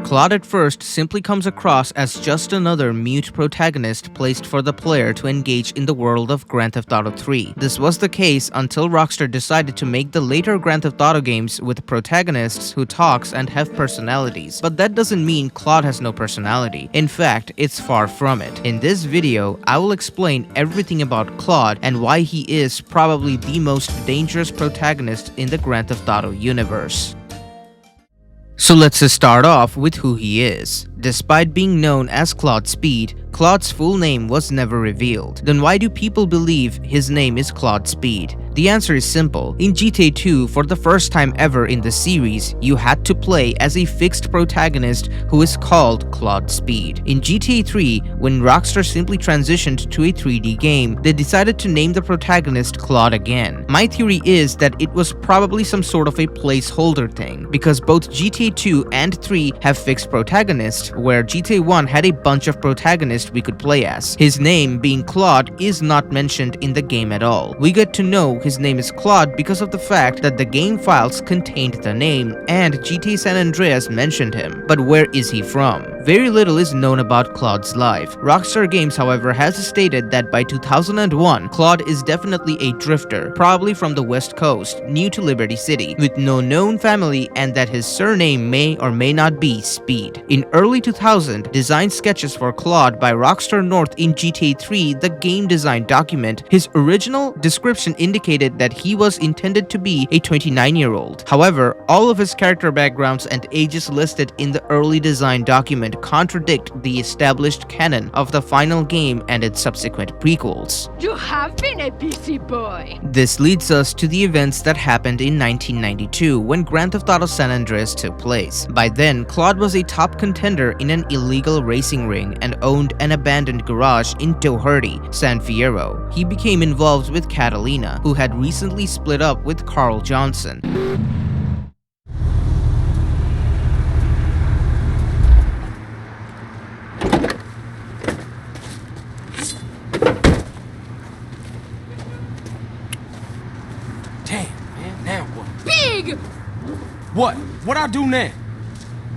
Claude at first simply comes across as just another mute protagonist placed for the player to engage in the world of Grand Theft Auto 3. This was the case until Rockstar decided to make the later Grand Theft Auto games with protagonists who talks and have personalities. But that doesn't mean Claude has no personality. In fact, it's far from it. In this video, I will explain everything about Claude and why he is probably the most dangerous protagonist in the Grand Theft Auto universe. So let's start off with who he is. Despite being known as Claude Speed, Claude's full name was never revealed. Then why do people believe his name is Claude Speed? The answer is simple. In GTA 2, for the first time ever in the series, you had to play as a fixed protagonist who is called Claude Speed. In GTA 3, when Rockstar simply transitioned to a 3D game, they decided to name the protagonist Claude again. My theory is that it was probably some sort of a placeholder thing, because both GTA 2 and 3 have fixed protagonists, where GTA 1 had a bunch of protagonists we could play as. His name, being Claude, is not mentioned in the game at all. We get to know his name is Claude because of the fact that the game files contained the name, and GTA San Andreas mentioned him. But where is he from? Very little is known about Claude's life. Rockstar Games, however, has stated that by 2001, Claude is definitely a drifter, probably from the West Coast, new to Liberty City, with no known family, and that his surname may or may not be Speed. In early 2000, design sketches for Claude by Rockstar North in GTA 3, the game design document, his original description indicated that he was intended to be a 29-year-old. However, all of his character backgrounds and ages listed in the early design document contradict the established canon of the final game and its subsequent prequels. You have been a busy boy. This leads us to the events that happened in 1992 when Grand Theft Auto San Andreas took place. By then, Claude was a top contender in an illegal racing ring and owned an abandoned garage in Doherty, San Fierro. He became involved with Catalina, who had recently split up with Carl Johnson. Damn, man, now what? Big! What? What I do now?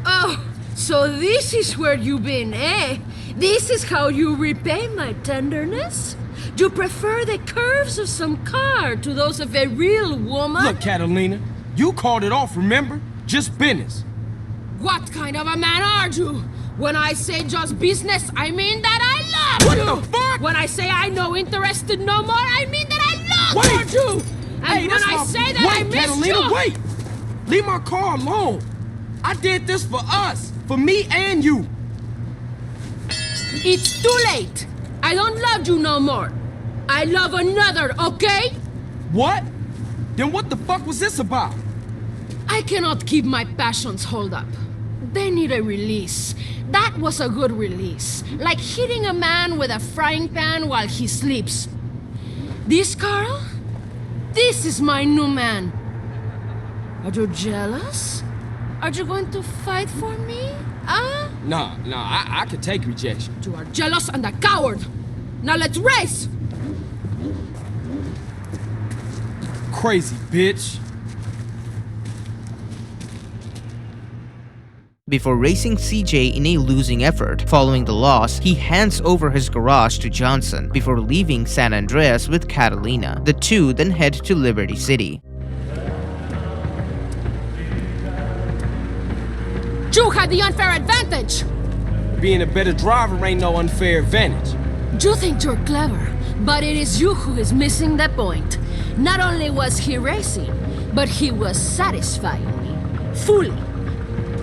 Oh, so this is where you've been, eh? This is how you repay my tenderness? You prefer the curves of some car to those of a real woman? Look, Catalina, you called it off, remember? Just business. What kind of a man are you? When I say just business, I mean that I love you! What the fuck? When I say I'm no interested no more, I mean that I love Wait! you! And Hey, when that's I my... say that I Wait, miss Catalina, you... wait! Leave my car alone. I did this for us, for me and you. It's too late. I don't love you no more. I love another, okay? What? Then what the fuck was this about? I cannot keep my passions hold up. They need a release. That was a good release. Like hitting a man with a frying pan while he sleeps. This, Carl? This is my new man. Are you jealous? Are you going to fight for me? Nah, I could take rejection. You are jealous and a coward. Now let's race! Crazy bitch. Before racing CJ in a losing effort, following the loss, he hands over his garage to Johnson before leaving San Andreas with Catalina. The two then head to Liberty City. You had the unfair advantage! Being a better driver ain't no unfair advantage. You think you're clever, but it is you who is missing the point. Not only was he racing, but he was satisfying me. Fully.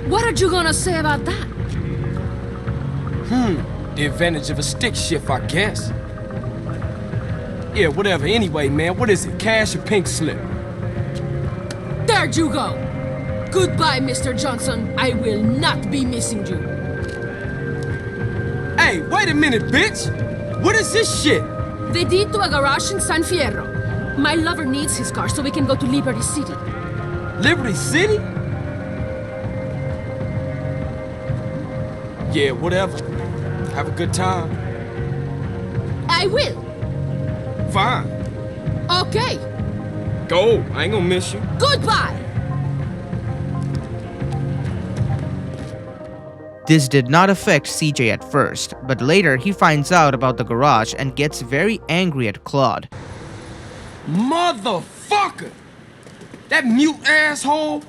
What are you gonna say about that? The advantage of a stick shift, I guess. Yeah, whatever. Anyway, man, what is it? Cash or pink slip? There you go! Goodbye, Mr. Johnson. I will not be missing you. Hey, wait a minute, bitch! What is this shit? The deed to a garage in San Fierro. My lover needs his car so we can go to Liberty City. Liberty City? Yeah, whatever. Have a good time. I will. Fine. Okay. Go. I ain't gonna miss you. Goodbye. This did not affect CJ at first, but later he finds out about the garage and gets very angry at Claude. Motherfucker! That mute asshole,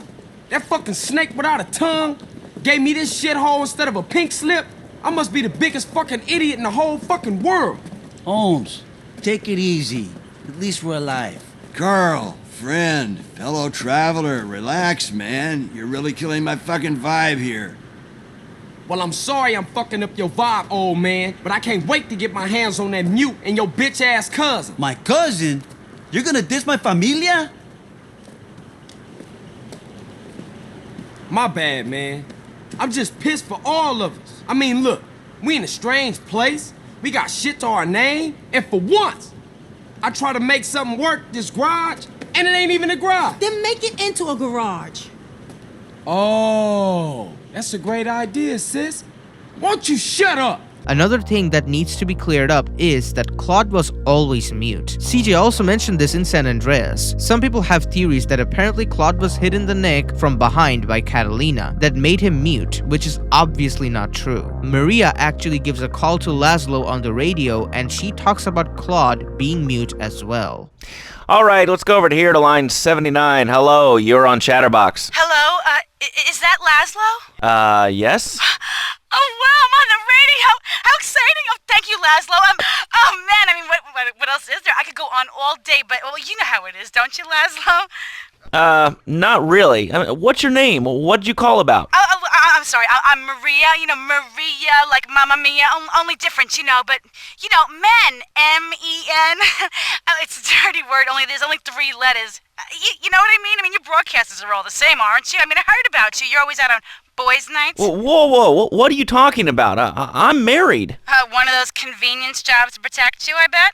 that fucking snake without a tongue, gave me this shithole instead of a pink slip. I must be the biggest fucking idiot in the whole fucking world. Holmes, take it easy. At least we're alive. Carl, friend, fellow traveler, relax, man. You're really killing my fucking vibe here. Well, I'm sorry I'm fucking up your vibe, old man, but I can't wait to get my hands on that mute and your bitch-ass cousin. My cousin? You're gonna diss my familia? My bad, man. I'm just pissed for all of us. I mean, look, we in a strange place. We got shit to our name, and for once, I try to make something work this garage, and it ain't even a garage. Then make it into a garage. Oh, that's a great idea, sis. Won't you shut up? Another thing that needs to be cleared up is that Claude was always mute. CJ also mentioned this in San Andreas. Some people have theories that apparently Claude was hit in the neck from behind by Catalina that made him mute, which is obviously not true. Maria actually gives a call to Laszlo on the radio and she talks about Claude being mute as well. All right, let's go over to here to line 79. Hello, you're on Chatterbox. Hello, is that Laszlo? Yes? Oh, wow, I'm on the radio. How exciting. Oh, thank you, Laszlo. Oh, man, I mean, what else is there? I could go on all day, but, well, you know how it is, don't you, Laszlo? Not really. I mean, what's your name? What'd you call about? I'm sorry. I'm Maria, Maria, like Mamma Mia, only different, but, men, M-E-N. It's a dirty word, there's only 3 letters. You know what I mean? I mean, your broadcasters are all the same, aren't you? I mean, I heard about you. You're always out on boys' nights. Whoa, what are you talking about? I'm married. One of those convenience jobs to protect you, I bet?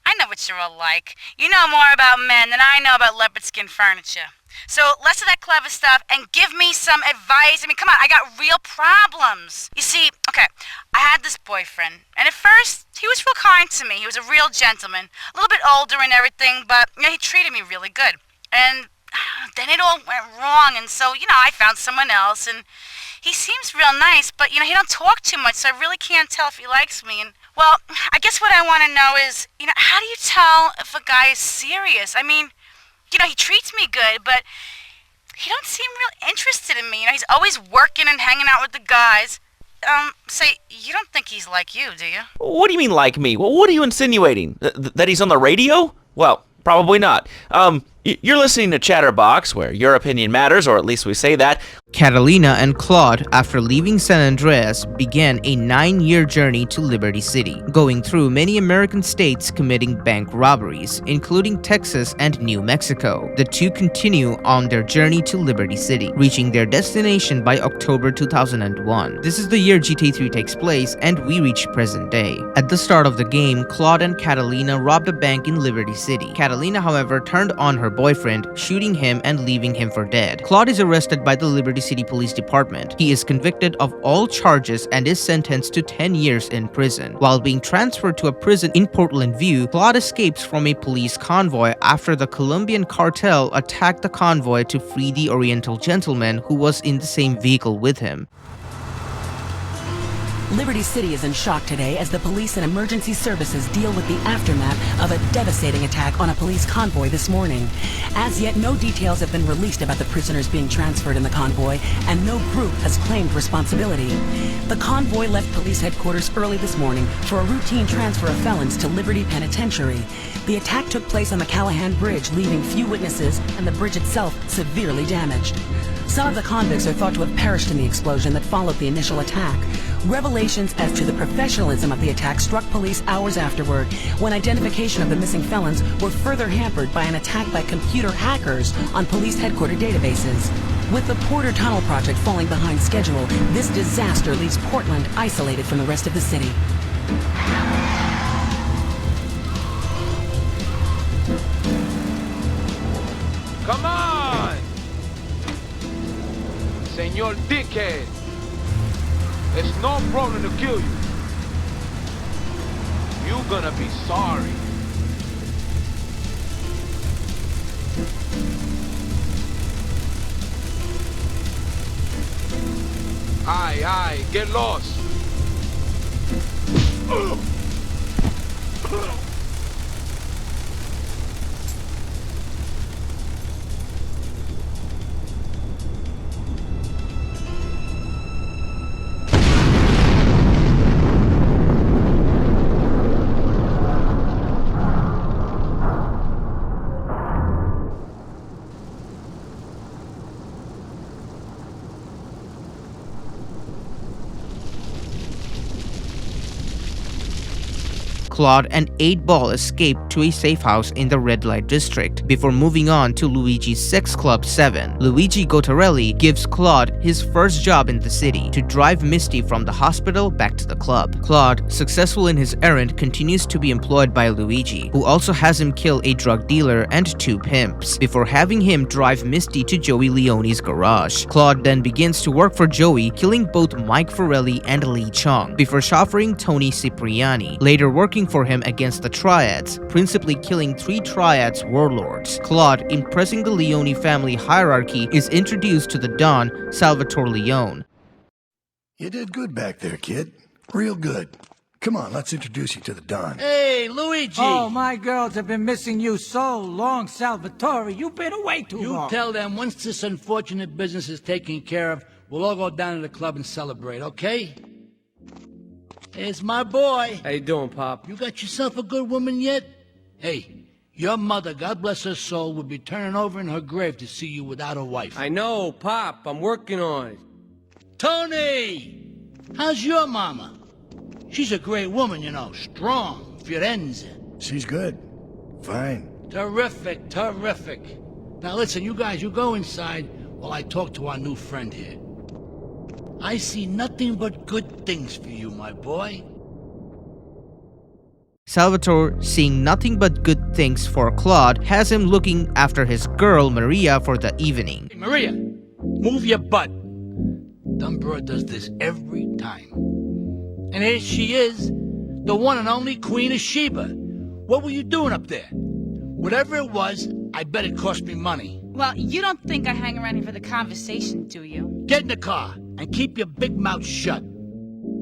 I know what you're all like. You know more about men than I know about leopard skin furniture. So less of that clever stuff and give me some advice. I mean, come on, I got real problems. You see, okay, I had this boyfriend, and at first, he was real kind to me. He was a real gentleman, a little bit older and everything, but, he treated me really good. And then it all went wrong, and so, I found someone else, and he seems real nice, but, he don't talk too much, so I really can't tell if he likes me. And, well, I guess what I want to know is, how do you tell if a guy is serious? I mean, he treats me good, but he don't seem real interested in me. He's always working and hanging out with the guys. Say, you don't think he's like you, do you? What do you mean like me? What are you insinuating? That he's on the radio? Well, probably not. You're listening to Chatterbox, where your opinion matters, or at least we say that. Catalina and Claude, after leaving San Andreas, began a 9-year journey to Liberty City, going through many American states committing bank robberies, including Texas and New Mexico. The two continue on their journey to Liberty City, reaching their destination by October 2001. This is the year GTA 3 takes place, and we reach present day. At the start of the game, Claude and Catalina robbed a bank in Liberty City. Catalina, however, turned on her boyfriend, shooting him and leaving him for dead. Claude is arrested by the Liberty City Police Department. He is convicted of all charges and is sentenced to 10 years in prison. While being transferred to a prison in Portland View, Claude escapes from a police convoy after the Colombian cartel attacked the convoy to free the Oriental gentleman who was in the same vehicle with him. Liberty City is in shock today as the police and emergency services deal with the aftermath of a devastating attack on a police convoy this morning. As yet, no details have been released about the prisoners being transferred in the convoy, and no group has claimed responsibility. The convoy left police headquarters early this morning for a routine transfer of felons to Liberty Penitentiary. The attack took place on the Callahan Bridge, leaving few witnesses and the bridge itself severely damaged. Some of the convicts are thought to have perished in the explosion that followed the initial attack. Revelations as to the professionalism of the attack struck police hours afterward, when identification of the missing felons were further hampered by an attack by computer hackers on police headquarters databases. With the Porter Tunnel project falling behind schedule, this disaster leaves Portland isolated from the rest of the city. Come on! Senor Dickhead! It's no problem to kill you. You're gonna be sorry. Aye, get lost. Claude and 8-Ball escape to a safe house in the red light district before moving on to Luigi's sex club 7. Luigi Gotarelli gives Claude his first job in the city to drive Misty from the hospital back to the club. Claude, successful in his errand, continues to be employed by Luigi, who also has him kill a drug dealer and 2 pimps, before having him drive Misty to Joey Leone's garage. Claude then begins to work for Joey, killing both Mike Forelli and Lee Chong, before chauffeuring Tony Cipriani, later working for him against the Triads, principally killing 3 Triads warlords. Claude, impressing the Leone family hierarchy, is introduced to the Don, Salvatore Leone. You did good back there, kid. Real good. Come on, let's introduce you to the Don. Hey, Luigi! Oh, my girls have been missing you so long, Salvatore. You've been away too long. You tell them once this unfortunate business is taken care of, we'll all go down to the club and celebrate, okay? It's my boy. How you doing, Pop? You got yourself a good woman yet? Hey, your mother, God bless her soul, would be turning over in her grave to see you without a wife. I know, Pop. I'm working on it. Tony! How's your mama? She's a great woman, you know. Strong. Firenze. She's good. Fine. Terrific, terrific. Now listen, you guys, you go inside while I talk to our new friend here. I see nothing but good things for you, my boy. Salvatore, seeing nothing but good things for Claude, has him looking after his girl Maria for the evening. Hey, Maria, move your butt. Dumb Burro does this every time. And here she is, the one and only Queen of Sheba. What were you doing up there? Whatever it was, I bet it cost me money. Well, you don't think I hang around here for the conversation, do you? Get in the car and keep your big mouth shut.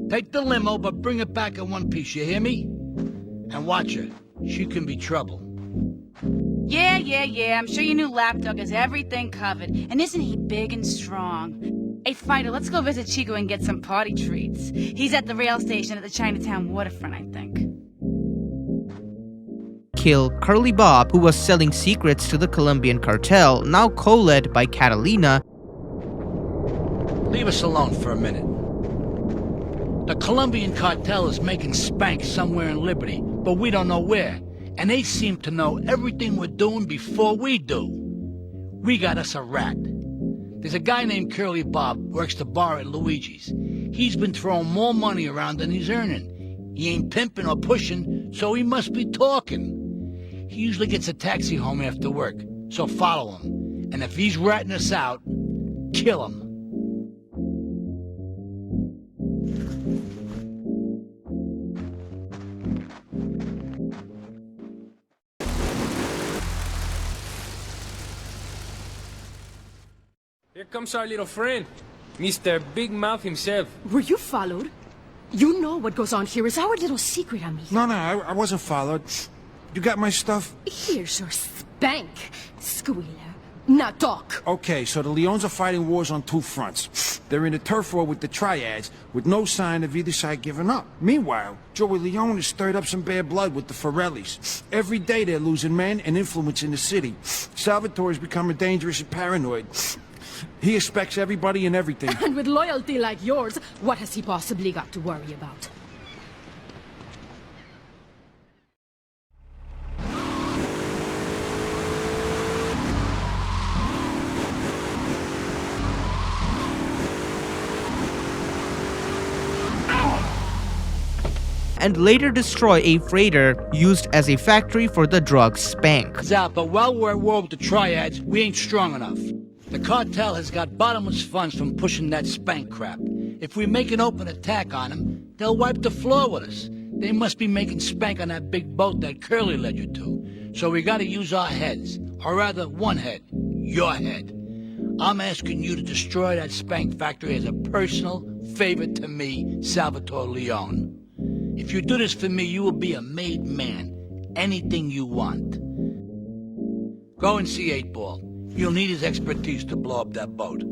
Take the limo, but bring it back in one piece, you hear me? And watch her. She can be trouble. Yeah. I'm sure your new lapdog has everything covered. And isn't he big and strong? Hey, Fido, let's go visit Chico and get some party treats. He's at the rail station at the Chinatown waterfront, I think. Kill Curly Bob, who was selling secrets to the Colombian cartel, now co-led by Catalina. Leave us alone for a minute. The Colombian cartel is making spank somewhere in Liberty, but we don't know where. And they seem to know everything we're doing before we do. We got us a rat. There's a guy named Curly Bob, works the bar at Luigi's. He's been throwing more money around than he's earning. He ain't pimping or pushing, so he must be talking. He usually gets a taxi home after work, so follow him. And if he's ratting us out, kill him. Here comes our little friend, Mr. Big Mouth himself. Were you followed? You know what goes on here is our little secret, amigo. No, I wasn't followed. You got my stuff? Here's your spank, squealer. Now talk. Okay, so the Leones are fighting wars on 2 fronts. They're in a turf war with the Triads, with no sign of either side giving up. Meanwhile, Joey Leone has stirred up some bad blood with the Forellis. Every day they're losing men and influence in the city. Salvatore's becoming dangerous and paranoid. He expects everybody and everything. And with loyalty like yours, what has he possibly got to worry about? And later destroy a freighter used as a factory for the drug Spank. But while we're at war with the Triads, we ain't strong enough. The cartel has got bottomless funds from pushing that Spank crap. If we make an open attack on them, they'll wipe the floor with us. They must be making Spank on that big boat that Curly led you to. So we gotta use our heads. Or rather, one head. Your head. I'm asking you to destroy that spank factory as a personal favor to me, Salvatore Leone. If you do this for me, you will be a made man. Anything you want. Go and see 8-Ball. You'll need his expertise to blow up that boat.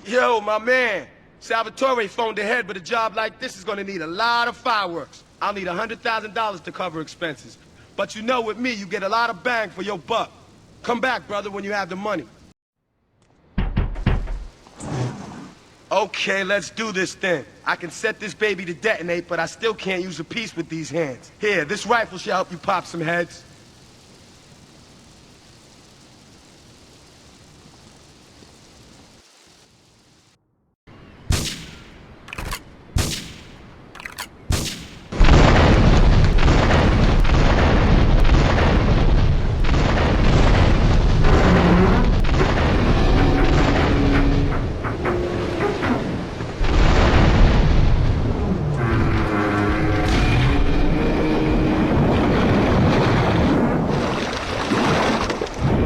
Yo, my man. Salvatore phoned ahead, but a job like this is gonna need a lot of fireworks. I'll need $100,000 to cover expenses. But you know, with me, you get a lot of bang for your buck. Come back, brother, when you have the money. Okay, let's do this then. I can set this baby to detonate, but I still can't use a piece with these hands. Here, this rifle should help you pop some heads.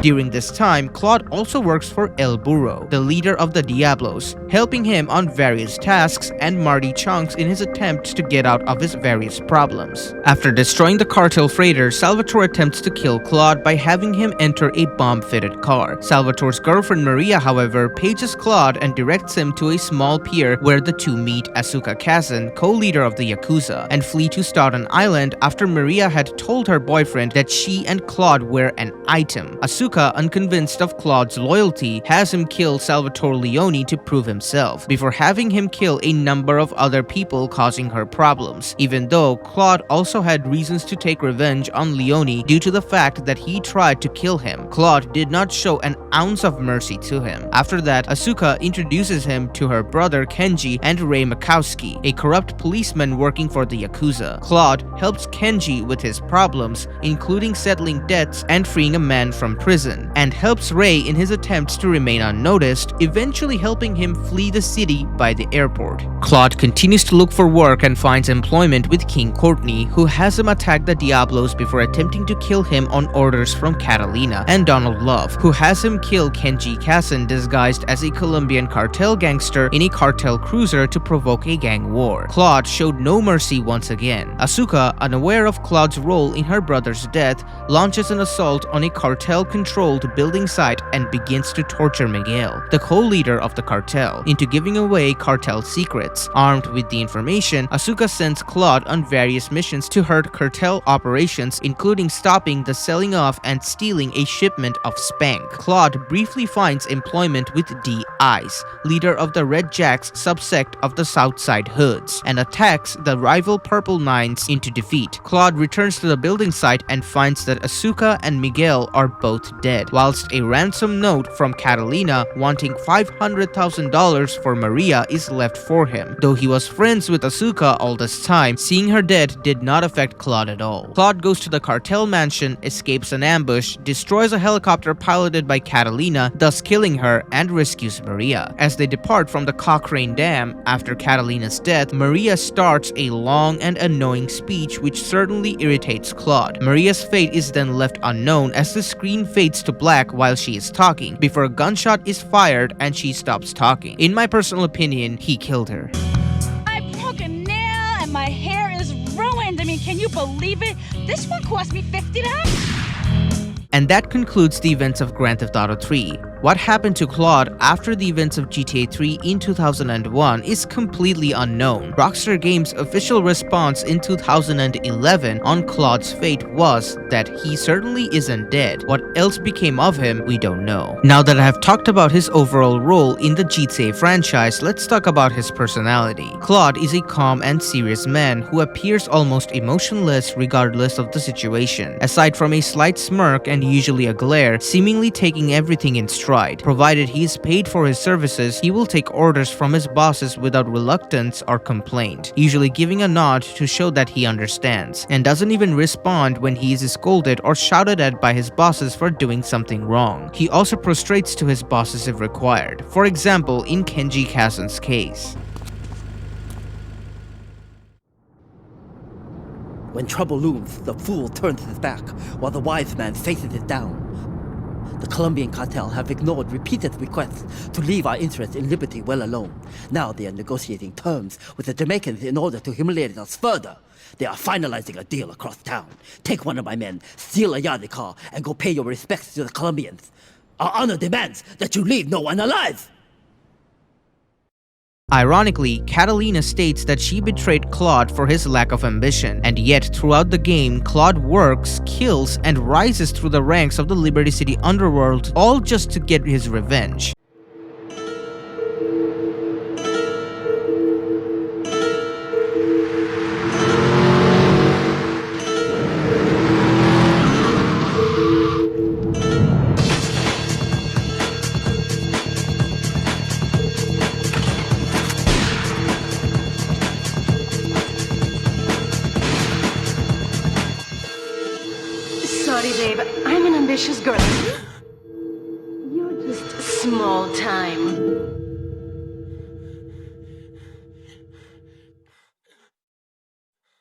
During this time, Claude also works for El Burro, the leader of the Diablos, helping him on various tasks and Marty Chonks in his attempts to get out of his various problems. After destroying the cartel freighter, Salvatore attempts to kill Claude by having him enter a bomb-fitted car. Salvatore's girlfriend Maria, however, pages Claude and directs him to a small pier where the two meet Asuka Kazan, co-leader of the Yakuza, and flee to Staten Island after Maria had told her boyfriend that she and Claude were an item. Asuka, unconvinced of Claude's loyalty, has him kill Salvatore Leone to prove himself, before having him kill a number of other people causing her problems, even though Claude also had reasons to take revenge on Leone due to the fact that he tried to kill him. Claude did not show an ounce of mercy to him. After that, Asuka introduces him to her brother Kenji and Ray Makowski, a corrupt policeman working for the Yakuza. Claude helps Kenji with his problems, including settling debts and freeing a man from prison, and helps Ray in his attempts to remain unnoticed, eventually helping him flee the city by the airport. Claude continues to look for work and finds employment with King Courtney, who has him attack the Diablos before attempting to kill him on orders from Catalina, and Donald Love, who has him kill Kenji Kazan disguised as a Colombian cartel gangster in a cartel cruiser to provoke a gang war. Claude showed no mercy once again. Asuka, unaware of Claude's role in her brother's death, launches an assault on a cartel-controlled building site and begins to torture Miguel, the co-leader of the cartel, into giving away cartel secrets. Armed with the information, Asuka sends Claude on various missions to hurt cartel operations, including stopping the selling of and stealing a shipment of spank. Claude briefly finds employment with D-Ice, leader of the Red Jacks subsect of the Southside Hoods, and attacks the rival Purple Nines into defeat. Claude returns to the building site and finds that Asuka and Miguel are both dead, whilst a ransom note from Catalina wanting $500,000 for Maria is left for him. Though he was friends with Asuka all this time, seeing her dead did not affect Claude at all. Claude goes to the cartel mansion, escapes an ambush, destroys a helicopter piloted by Catalina, thus killing her, and rescues Maria. As they depart from the Cochrane Dam after Catalina's death, Maria starts a long and annoying speech which certainly irritates Claude. Maria's fate is then left unknown as the screen fades to black while she is talking, before a gunshot is fired and she stops talking. In my personal opinion, he killed her. I broke a nail and my hair is ruined. I mean, can you believe it? This one cost me $50. And that concludes the events of Grand Theft Auto 3. What happened to Claude after the events of GTA 3 in 2001 is completely unknown. Rockstar Games' official response in 2011 on Claude's fate was that he certainly isn't dead. What else became of him, we don't know. Now that I have talked about his overall role in the GTA franchise, let's talk about his personality. Claude is a calm and serious man who appears almost emotionless regardless of the situation, aside from a slight smirk and usually a glare, seemingly taking everything in stride. Provided he is paid for his services, he will take orders from his bosses without reluctance or complaint, usually giving a nod to show that he understands, and doesn't even respond when he is scolded or shouted at by his bosses for doing something wrong. He also prostrates to his bosses if required, for example in Kenji Kazan's case. When trouble looms, the fool turns his back, while the wise man faces it down. The Colombian cartel have ignored repeated requests to leave our interest in liberty well alone. Now they are negotiating terms with the Jamaicans in order to humiliate us further. They are finalizing a deal across town. Take one of my men, steal a Yardi car, and go pay your respects to the Colombians. Our honor demands that you leave no one alive! Ironically, Catalina states that she betrayed Claude for his lack of ambition, and yet throughout the game, Claude works, kills, and rises through the ranks of the Liberty City underworld, all just to get his revenge. Sorry, babe. I'm an ambitious girl. You're just small time.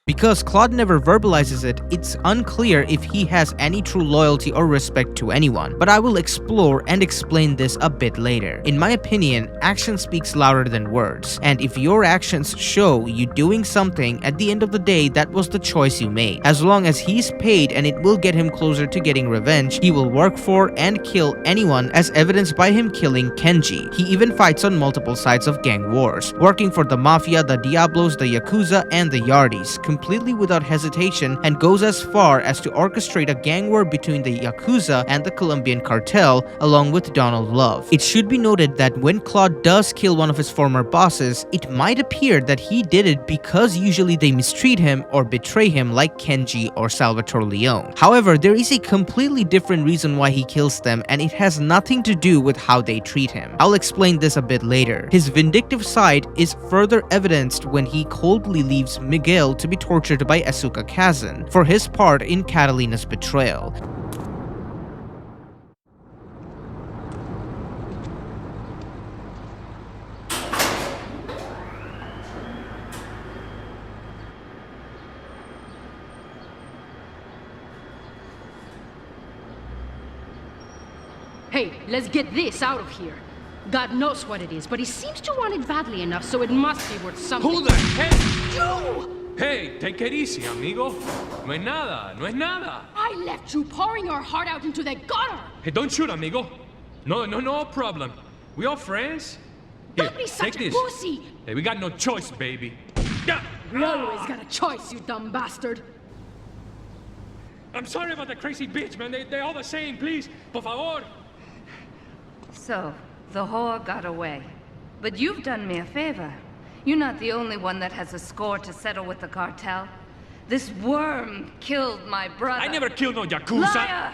Because Claude never verbalizes it, it's unclear if he has any true loyalty or respect to anyone, but I will explore and explain this a bit later. In my opinion, action speaks louder than words, and if your actions show you doing something, at the end of the day, that was the choice you made. As long as he's paid and it will get him closer to getting revenge, he will work for and kill anyone, as evidenced by him killing Kenji. He even fights on multiple sides of gang wars, working for the Mafia, the Diablos, the Yakuza, and the Yardis, completely without hesitation, and goes as far as to orchestrate a gang war between the Yakuza and the Colombian cartel, along with Donald Love. It should be noted that when Claude does kill one of his former bosses, it might appear that he did it because usually they mistreat him or betray him like Kenji or Salvatore Leone. However, there is a completely different reason why he kills them, and it has nothing to do with how they treat him. I'll explain this a bit later. His vindictive side is further evidenced when he coldly leaves Miguel to be tortured by Asuka Kazan for his part in Catalina's betrayal. Hey, let's get this out of here. God knows what it is, but he seems to want it badly enough, so it must be worth something. Who the heck? You! Hey, take it easy, amigo. No es nada, no es nada. I left you pouring your heart out into the gutter! Hey, don't shoot, amigo. No problem. We all friends. Here, Don't be such take a this. pussy! Hey, we got no choice, baby. Yeah. We always got a choice, you dumb bastard. I'm sorry about the crazy bitch, man. They're all the same, please. Por favor. So, the whore got away. But you've done me a favor. You're not the only one that has a score to settle with the cartel. This worm killed my brother. I never killed no Yakuza. Liar!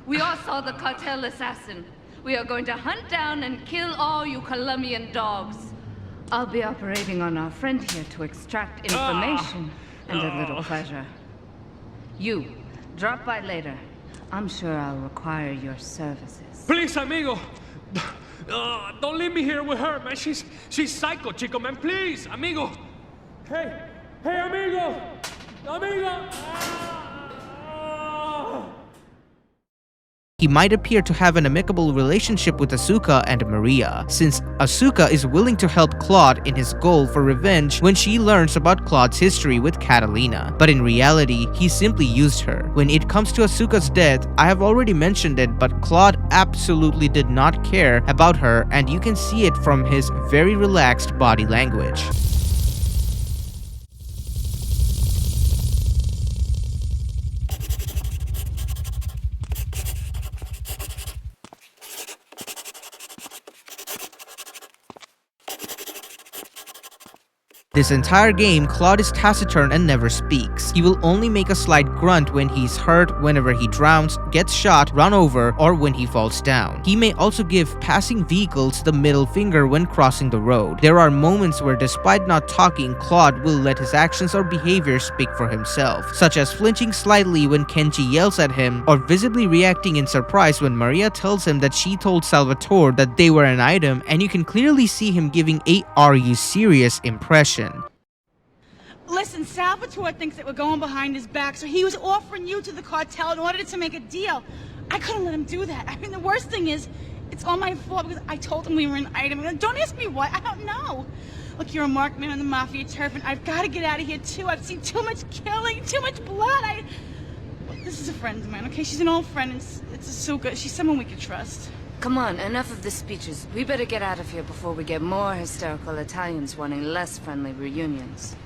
We all saw the cartel assassin. We are going to hunt down and kill all you Colombian dogs. I'll be operating on our friend here to extract information and a little pleasure. You, drop by later. I'm sure I'll require your services. Please, amigo. Don't leave me here with her, man. She's psycho, chico, man. Please, amigo. Hey, amigo. Amigo. He might appear to have an amicable relationship with Asuka and Maria, since Asuka is willing to help Claude in his goal for revenge when she learns about Claude's history with Catalina. But in reality, he simply used her. When it comes to Asuka's death, I have already mentioned it, but Claude absolutely did not care about her, and you can see it from his very relaxed body language. This entire game, Claude is taciturn and never speaks. He will only make a slight grunt when he's hurt, whenever he drowns, gets shot, run over, or when he falls down. He may also give passing vehicles the middle finger when crossing the road. There are moments where, despite not talking, Claude will let his actions or behavior speak for himself, such as flinching slightly when Kenji yells at him, or visibly reacting in surprise when Maria tells him that she told Salvatore that they were an item, and you can clearly see him giving a "Are you serious?" impression. Listen, Salvatore thinks that we're going behind his back, so he was offering you to the cartel in order to make a deal. I couldn't let him do that. I mean, the worst thing is, it's all my fault because I told him we were an item. Don't ask me why. I don't know. Look, you're a marked man on the Mafia turf, and I've got to get out of here, too. I've seen too much killing, too much blood. This is a friend of mine, okay? She's an old friend. It's so good. She's someone we could trust. Come on, enough of the speeches. We better get out of here before we get more hysterical Italians wanting less friendly reunions.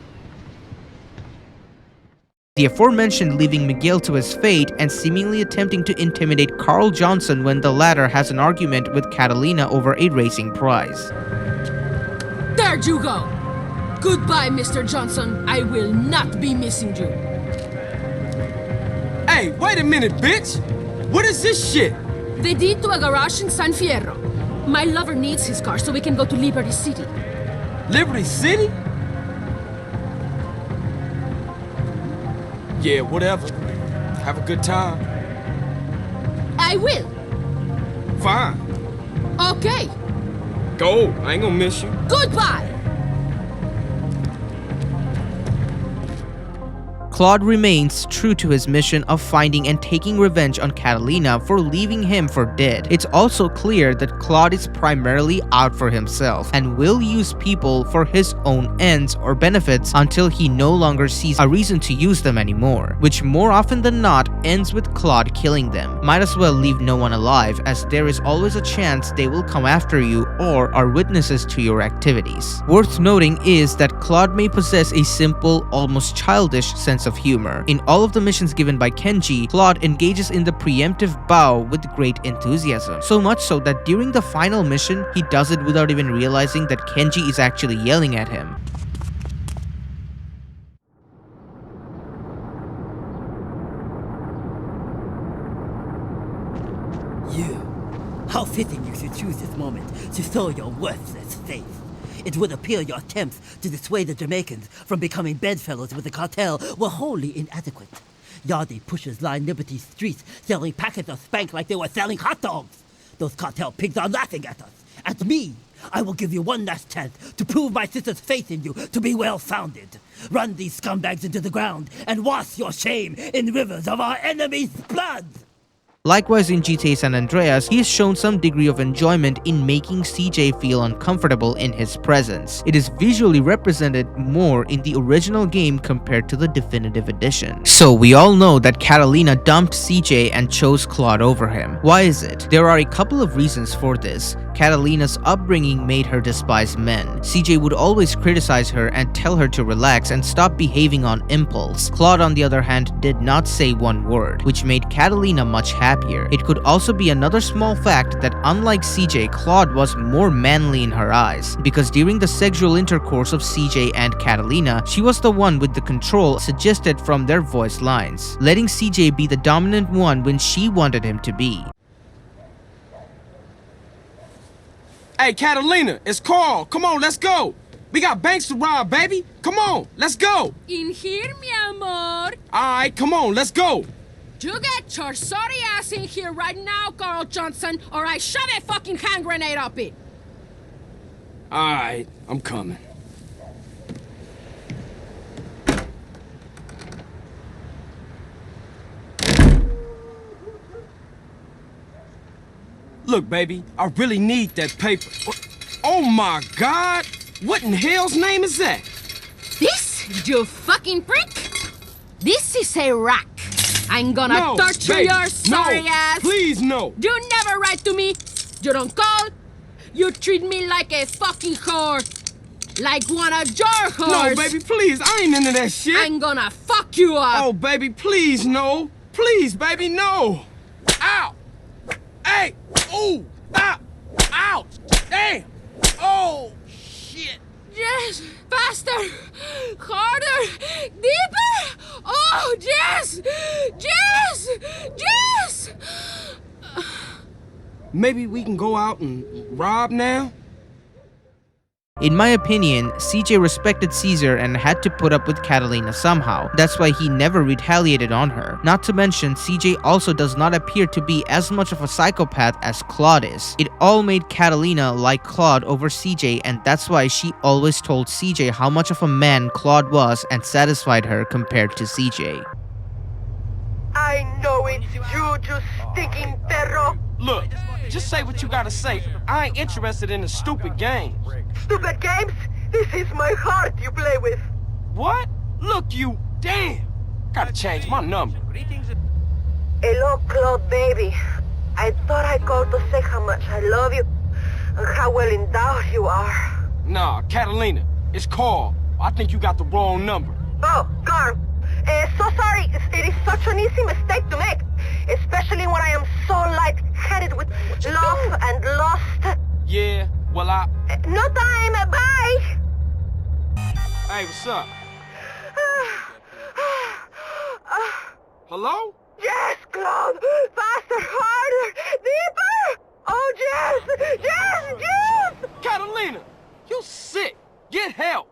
The aforementioned leaving Miguel to his fate and seemingly attempting to intimidate Carl Johnson when the latter has an argument with Catalina over a racing prize. There you go! Goodbye, Mr. Johnson. I will not be missing you. Hey, wait a minute, bitch! What is this shit? The deed to a garage in San Fierro. My lover needs his car so we can go to Liberty City. Liberty City? Yeah, whatever. Have a good time. I will. Fine. Okay. Go. I ain't gonna miss you. Goodbye. Claude remains true to his mission of finding and taking revenge on Catalina for leaving him for dead. It's also clear that Claude is primarily out for himself and will use people for his own ends or benefits until he no longer sees a reason to use them anymore, which more often than not ends with Claude killing them. Might as well leave no one alive, as there is always a chance they will come after you or are witnesses to your activities. Worth noting is that Claude may possess a simple, almost childish sense of humor. In all of the missions given by Kenji, Claude engages in the preemptive bow with great enthusiasm. So much so that during the final mission, he does it without even realizing that Kenji is actually yelling at him. How fitting you should choose this moment to show your worthless faith. It would appear your attempts to dissuade the Jamaicans from becoming bedfellows with the cartel were wholly inadequate. Yardie pushers line Liberty streets selling packets of spank like they were selling hot dogs. Those cartel pigs are laughing at us. At me! I will give you one last chance to prove my sister's faith in you to be well-founded. Run these scumbags into the ground and wash your shame in rivers of our enemies' blood! Likewise, in GTA San Andreas, he has shown some degree of enjoyment in making CJ feel uncomfortable in his presence. It is visually represented more in the original game compared to the definitive edition. So we all know that Catalina dumped CJ and chose Claude over him. Why is it? There are a couple of reasons for this. Catalina's upbringing made her despise men. CJ would always criticize her and tell her to relax and stop behaving on impulse. Claude, on the other hand, did not say one word, which made Catalina much happier. It could also be another small fact that unlike CJ, Claude was more manly in her eyes, because during the sexual intercourse of CJ and Catalina, she was the one with the control suggested from their voice lines, letting CJ be the dominant one when she wanted him to be. Hey, Catalina, it's Carl. Come on, let's go. We got banks to rob, baby. Come on, let's go. In here, mi amor. All right, come on, let's go. You get your sorry ass in here right now, Carl Johnson, or I shove a fucking hand grenade up it. All right, I'm coming. Look, baby, I really need that paper. Oh my God! What in hell's name is that? This, you fucking prick? This is a rack. I'm gonna torture baby, your sorry ass. Please, no. You never write to me. You don't call. You treat me like a fucking whore. Like one of your whores. No, baby, please. I ain't into that shit. I'm gonna fuck you up. Oh, baby, please, no. Please, baby, no. Ow. Hey. Ooh. Ah. Ouch. Damn. Oh, shit. Yes. Faster. Harder. Deeper. Oh, yes. Yes. Yes. Maybe we can go out and rob now? In my opinion, CJ respected Caesar and had to put up with Catalina somehow. That's why he never retaliated on her. Not to mention, CJ also does not appear to be as much of a psychopath as Claude is. It all made Catalina like Claude over CJ, and that's why she always told CJ how much of a man Claude was and satisfied her compared to CJ. I know it's you just stinking perro! Look, just say what you gotta say. I ain't interested in the stupid games. Stupid games? This is my heart you play with. What? Look, you... Damn! Gotta change my number. Hello, Claude, baby. I thought I'd call to say how much I love you and how well endowed you are. Nah, Catalina. It's Carl. I think you got the wrong number. Oh, Carl. So sorry. It is such an easy mistake to make. Especially when I am so light-headed with love and lust. Yeah, well, No time. Bye! Hey, what's up? Hello? Yes, Claude! Faster, harder, deeper! Oh, yes! Yes, yes! Catalina, you sick. Get help.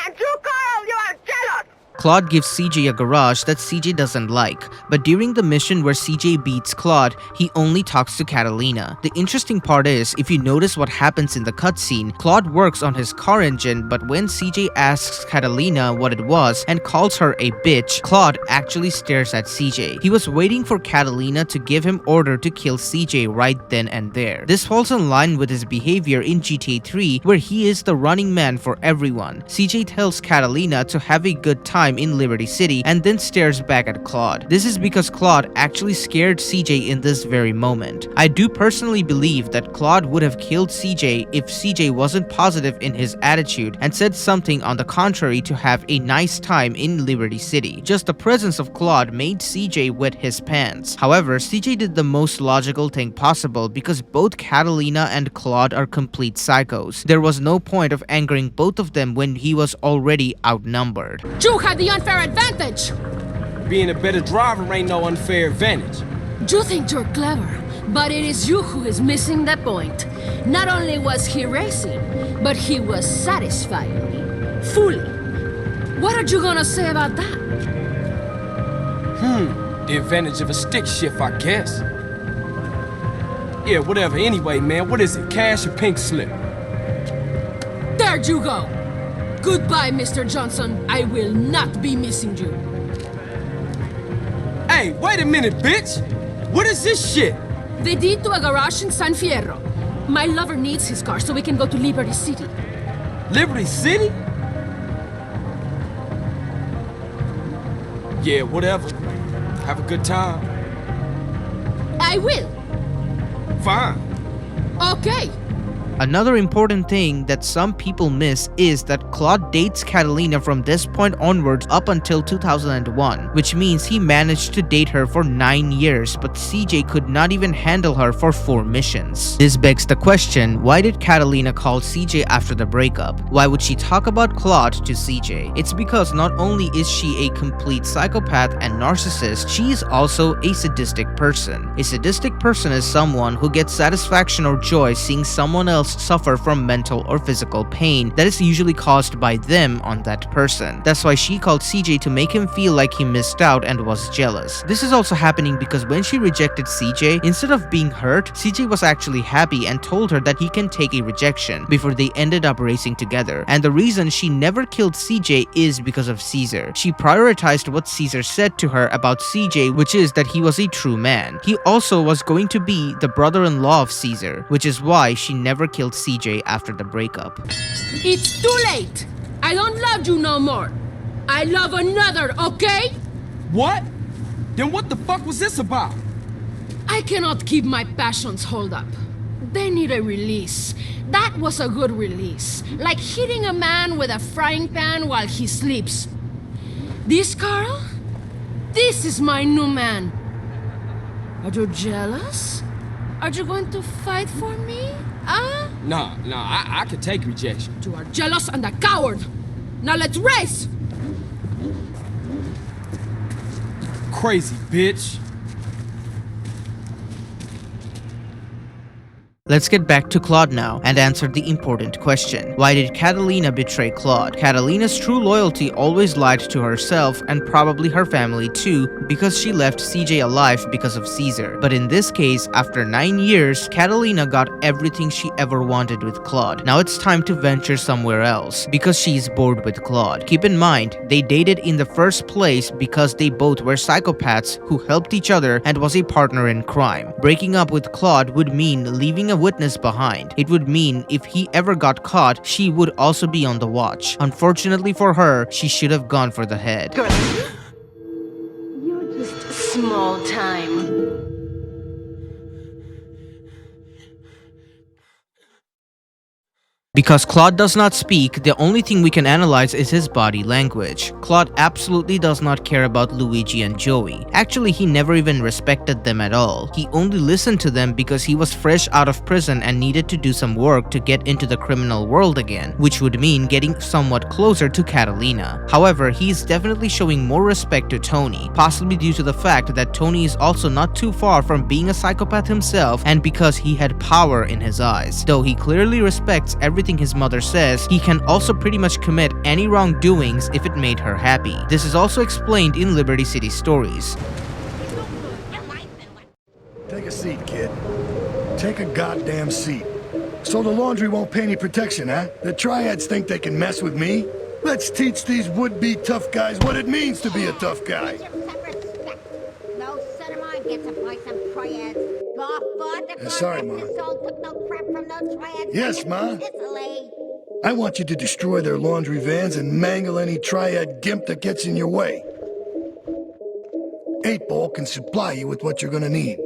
And you, Carl, you are jealous! Claude gives CJ a garage that CJ doesn't like, but during the mission where CJ beats Claude, he only talks to Catalina. The interesting part is, if you notice what happens in the cutscene, Claude works on his car engine, but when CJ asks Catalina what it was and calls her a bitch, Claude actually stares at CJ. He was waiting for Catalina to give him order to kill CJ right then and there. This falls in line with his behavior in GTA 3, where he is the running man for everyone. CJ tells Catalina to have a good time in Liberty City and then stares back at Claude. This is because Claude actually scared CJ in this very moment. I do personally believe that Claude would have killed CJ if CJ wasn't positive in his attitude and said something on the contrary to have a nice time in Liberty City. Just the presence of Claude made CJ wet his pants. However, CJ did the most logical thing possible because both Catalina and Claude are complete psychos. There was no point of angering both of them when he was already outnumbered. You had the unfair advantage! Being a better driver ain't no unfair advantage. You think you're clever, but it is you who is missing the point. Not only was he racing, but he was satisfying me. Fully. What are you gonna say about that? The advantage of a stick shift, I guess. Yeah, whatever. Anyway, man, what is it? Cash or pink slip? There you go! Goodbye, Mr. Johnson. I will not be missing you. Hey, wait a minute, bitch! What is this shit? The deed to a garage in San Fierro. My lover needs his car so we can go to Liberty City. Liberty City? Yeah, whatever. Have a good time. I will. Fine. Okay. Another important thing that some people miss is that Claude dates Catalina from this point onwards up until 2001, which means he managed to date her for 9 years, but CJ could not even handle her for 4 missions. This begs the question, why did Catalina call CJ after the breakup? Why would she talk about Claude to CJ? It's because not only is she a complete psychopath and narcissist, she is also a sadistic person. A sadistic person is someone who gets satisfaction or joy seeing someone else suffer from mental or physical pain that is usually caused by them on that person. That's why she called CJ to make him feel like he missed out and was jealous. This is also happening because when she rejected CJ, instead of being hurt, CJ was actually happy and told her that he can take a rejection before they ended up racing together. And the reason she never killed CJ is because of Caesar. She prioritized what Caesar said to her about CJ, which is that he was a true man. He also was going to be the brother-in-law of Caesar, which is why she never killed CJ after the breakup. It's too late! I don't love you no more. I love another, okay? What? Then what the fuck was this about? I cannot keep my passions hold up. They need a release. That was a good release. Like hitting a man with a frying pan while he sleeps. This, Carl? This is my new man. Are you jealous? Are you going to fight for me? Nah, I can take rejection. You are jealous and a coward. Now let's race! Crazy bitch. Let's get back to Claude now and answer the important question. Why did Catalina betray Claude? Catalina's true loyalty always lied to herself and probably her family too, because she left CJ alive because of Caesar. But in this case, after 9 years, Catalina got everything she ever wanted with Claude. Now it's time to venture somewhere else, because she's bored with Claude. Keep in mind, they dated in the first place because they both were psychopaths who helped each other and was a partner in crime. Breaking up with Claude would mean leaving a witness behind. It would mean if he ever got caught, she would also be on the watch. Unfortunately for her, she should have gone for the head. You're just small time. Because Claude does not speak, the only thing we can analyze is his body language. Claude absolutely does not care about Luigi and Joey. Actually, he never even respected them at all. He only listened to them because he was fresh out of prison and needed to do some work to get into the criminal world again, which would mean getting somewhat closer to Catalina. However, he is definitely showing more respect to Tony, possibly due to the fact that Tony is also not too far from being a psychopath himself and because he had power in his eyes. Though he clearly respects everything his mother says, he can also pretty much commit any wrongdoings if it made her happy. This is also explained in Liberty City Stories. Take a seat, kid. Take a goddamn seat. So the laundry won't pay any protection, huh? The triads think they can mess with me? Let's teach these would-be tough guys what it means to be a tough guy. No son of mine gets to play some triads. Sorry, Ma. Yes, Ma. I want you to destroy their laundry vans and mangle any triad gimp that gets in your way. 8-Ball can supply you with what you're gonna need.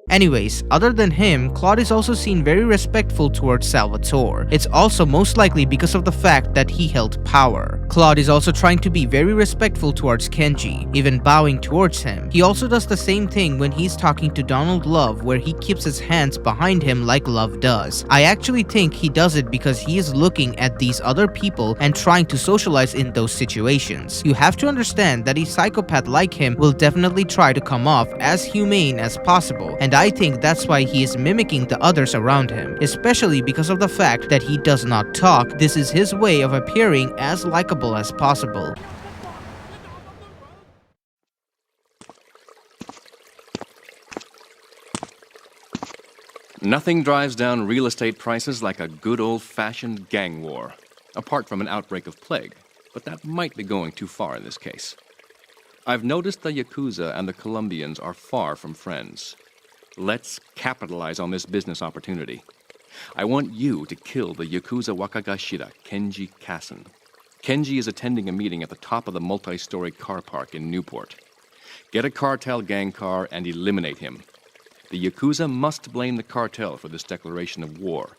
Anyways, other than him, Claude is also seen very respectful towards Salvatore. It's also most likely because of the fact that he held power. Claude is also trying to be very respectful towards Kenji, even bowing towards him. He also does the same thing when he's talking to Donald Love, where he keeps his hands behind him like Love does. I actually think he does it because he is looking at these other people and trying to socialize in those situations. You have to understand that a psychopath like him will definitely try to come off as humane as possible, and I think that's why he is mimicking the others around him, especially because of the fact that he does not talk. This is his way of appearing as likable as possible. Nothing drives down real estate prices like a good old-fashioned gang war, apart from an outbreak of plague, but that might be going too far in this case. I've noticed the Yakuza and the Colombians are far from friends. Let's capitalize on this business opportunity. I want you to kill the Yakuza Wakagashira, Kenji Kassen. Kenji is attending a meeting at the top of the multi-story car park in Newport. Get a cartel gang car and eliminate him. The Yakuza must blame the cartel for this declaration of war.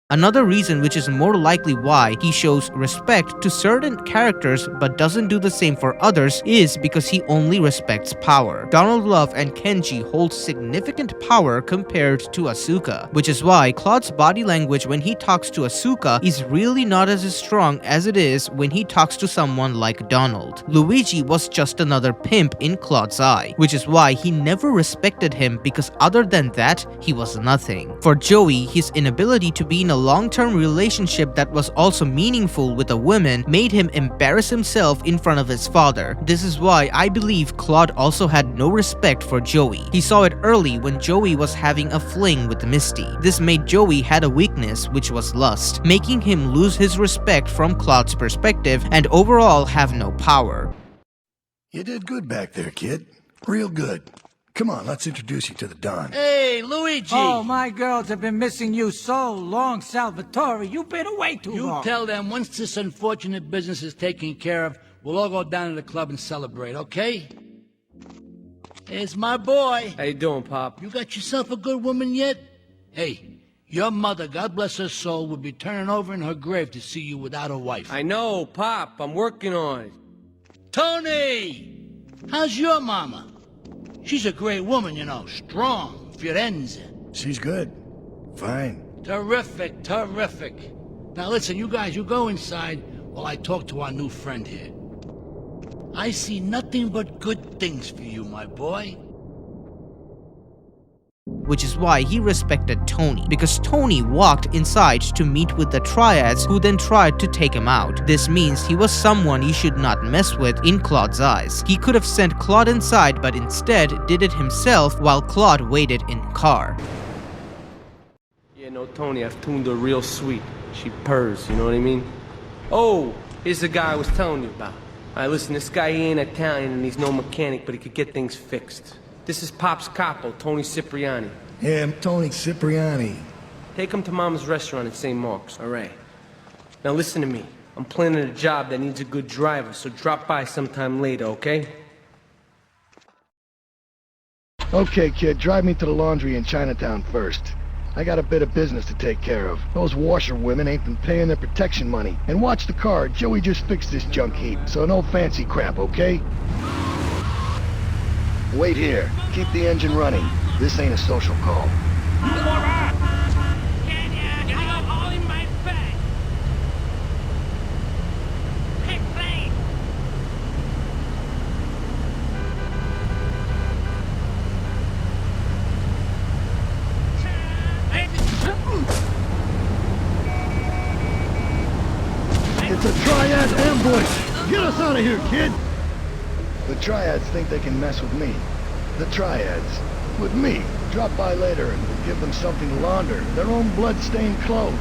Another reason, which is more likely why he shows respect to certain characters but doesn't do the same for others, is because he only respects power. Donald Love and Kenji hold significant power compared to Asuka, which is why Claude's body language when he talks to Asuka is really not as strong as it is when he talks to someone like Donald. Luigi was just another pimp in Claude's eye, which is why he never respected him, because other than that, he was nothing. For Joey, his inability to be in a long-term relationship that was also meaningful with a woman made him embarrass himself in front of his father. This is why I believe Claude also had no respect for Joey. He saw it early when Joey was having a fling with Misty. This made Joey had a weakness, which was lust, making him lose his respect from Claude's perspective and overall have no power. You did good back there, kid. Real good. Come on, let's introduce you to the Don. Hey, Luigi! Oh, my girls have been missing you so long, Salvatore. You've been away too long. You tell them once this unfortunate business is taken care of, we'll all go down to the club and celebrate, okay? It's my boy. How you doing, Pop? You got yourself a good woman yet? Hey, your mother, God bless her soul, would be turning over in her grave to see you without a wife. I know, Pop. I'm working on it. Tony! How's your mama? She's a great woman, you know, strong, Firenze. She's good. Fine. Terrific, terrific. Now listen, you guys, you go inside while I talk to our new friend here. I see nothing but good things for you, my boy. Which is why he respected Tony, because Tony walked inside to meet with the triads who then tried to take him out. This means he was someone you should not mess with in Claude's eyes. He could have sent Claude inside but instead did it himself while Claude waited in car. Yeah, no, Tony, I've tuned her real sweet. She purrs, you know what I mean? Oh, here's the guy I was telling you about. Alright, listen, this guy, he ain't Italian and he's no mechanic, but he could get things fixed. This is Pop's capo, Tony Cipriani. Yeah, I'm Tony Cipriani. Take him to Mama's restaurant in St. Mark's, alright? Now listen to me. I'm planning a job that needs a good driver, so drop by sometime later, okay? Okay, kid, drive me to the laundry in Chinatown first. I got a bit of business to take care of. Those washerwomen ain't been paying their protection money. And watch the car, Joey just fixed this junk heap, so no fancy crap, okay? Wait here. Keep the engine running. This ain't a social call. It's a triad ambush! Get us out of here, kid! The triads think they can mess with me. The triads. With me. Drop by later and we'll give them something to launder. Their own blood-stained clothes.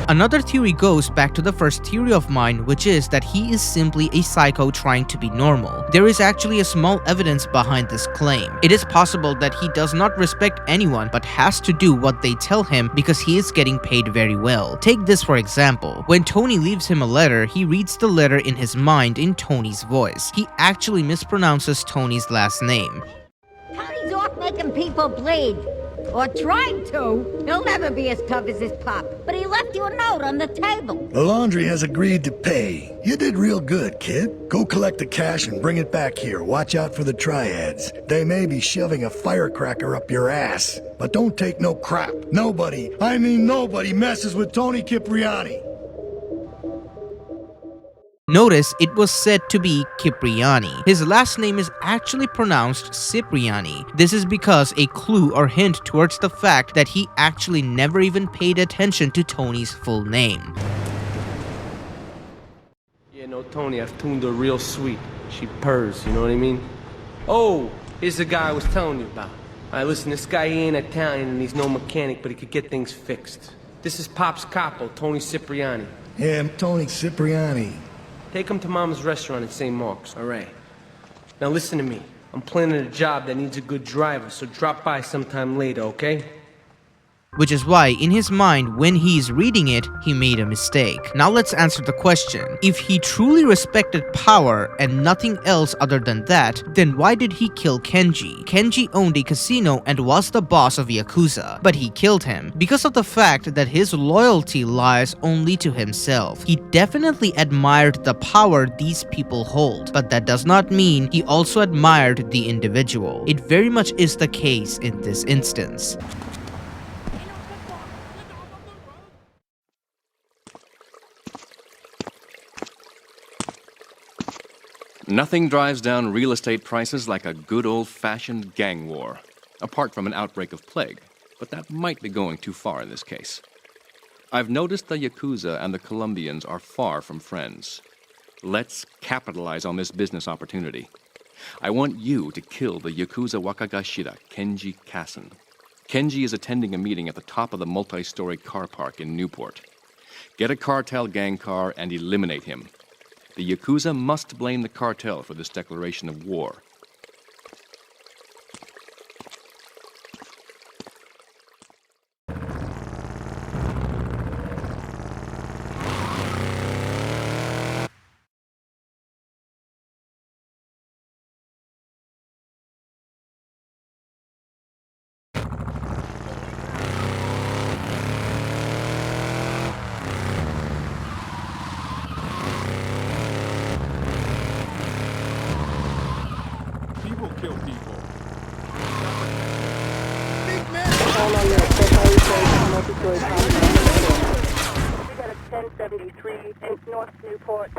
Another theory goes back to the first theory of mine, which is that he is simply a psycho trying to be normal. There is actually a small evidence behind this claim. It is possible that he does not respect anyone but has to do what they tell him because he is getting paid very well. Take this for example. When Tony leaves him a letter, he reads the letter in his mind in Tony's voice. He actually mispronounces Tony's last name. Tony's off making people bleed. Or trying to. He'll never be as tough as his pop. But he left you a note on the table. The laundry has agreed to pay. You did real good, kid. Go collect the cash and bring it back here. Watch out for the triads. They may be shoving a firecracker up your ass. But don't take no crap. Nobody, I mean nobody, messes with Tony Cipriani. Notice it was said to be Cipriani. His last name is actually pronounced Cipriani. This is because a clue or hint towards the fact that he actually never even paid attention to Tony's full name. Yeah, no, Tony, I've tuned her real sweet. She purrs, you know what I mean? Oh, here's the guy I was telling you about. Alright, listen, this guy, he ain't Italian and he's no mechanic, but he could get things fixed. This is Pop's capo, Tony Cipriani. Yeah, I'm Tony Cipriani. Take him to Mama's restaurant in St. Mark's, alright? Now listen to me. I'm planning a job that needs a good driver, so drop by sometime later, okay? Which is why, in his mind, when he's reading it, he made a mistake. Now let's answer the question. If he truly respected power and nothing else other than that, then why did he kill Kenji? Kenji owned a casino and was the boss of Yakuza, but he killed him because of the fact that his loyalty lies only to himself. He definitely admired the power these people hold, but that does not mean he also admired the individual. It very much is the case in this instance. Nothing drives down real estate prices like a good old-fashioned gang war, apart from an outbreak of plague, but that might be going too far in this case. I've noticed the Yakuza and the Colombians are far from friends. Let's capitalize on this business opportunity. I want you to kill the Yakuza Wakagashira, Kenji Kassen. Kenji is attending a meeting at the top of the multi-story car park in Newport. Get a cartel gang car and eliminate him. The Yakuza must blame the cartel for this declaration of war. kill people. All on your special multi-story complex. We got a 1073 in North Newport.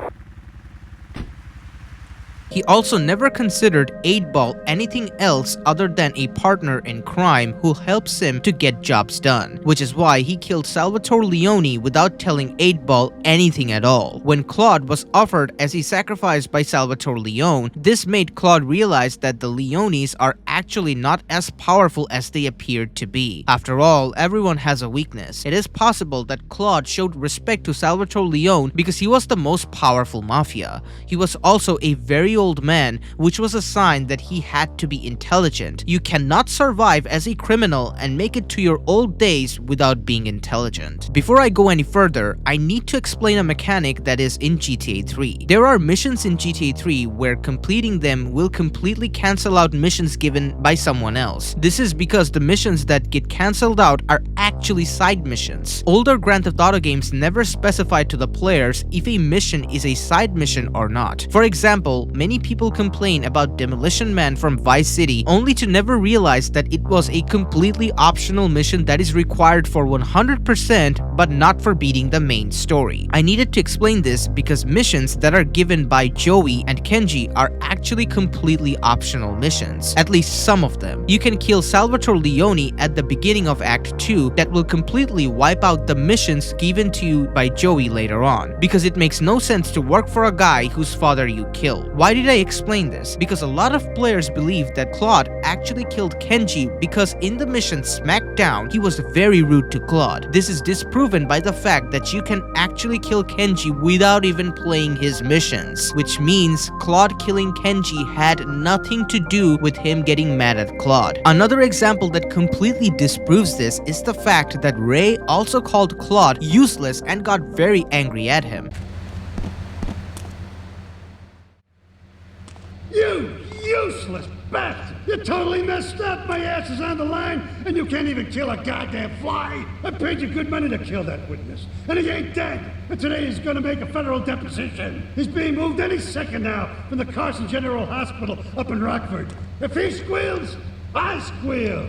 He also never considered 8-Ball anything else other than a partner in crime who helps him to get jobs done, which is why he killed Salvatore Leone without telling 8-Ball anything at all. When Claude was offered as a sacrifice by Salvatore Leone, this made Claude realize that the Leones are actually not as powerful as they appeared to be. After all, everyone has a weakness. It is possible that Claude showed respect to Salvatore Leone because he was the most powerful mafia. He was also a very old man, which was a sign that he had to be intelligent. You cannot survive as a criminal and make it to your old days without being intelligent. Before I go any further, I need to explain a mechanic that is in GTA 3. There are missions in GTA 3 where completing them will completely cancel out missions given by someone else. This is because the missions that get cancelled out are actually side missions. Older Grand Theft Auto games never specified to the players if a mission is a side mission or not. For example, many people complain about Demolition Man from Vice City only to never realize that it was a completely optional mission that is required for 100% but not for beating the main story. I needed to explain this because missions that are given by Joey and Kenji are actually completely optional missions, at least some of them. You can kill Salvatore Leone at the beginning of Act 2 that will completely wipe out the missions given to you by Joey later on, because it makes no sense to work for a guy whose father you kill. Why did I explain this? Because a lot of players believe that Claude actually killed Kenji because in the mission Smackdown, he was very rude to Claude. This is disproven by the fact that you can actually kill Kenji without even playing his missions, which means Claude killing Kenji had nothing to do with him getting mad at Claude. Another example that completely disproves this is the fact that Ray also called Claude useless and got very angry at him. You useless bastard! You're totally messed up! My ass is on the line, and you can't even kill a goddamn fly! I paid you good money to kill that witness, and he ain't dead! And today he's gonna make a federal deposition! He's being moved any second now from the Carson General Hospital up in Rockford. If he squeals, I squeal!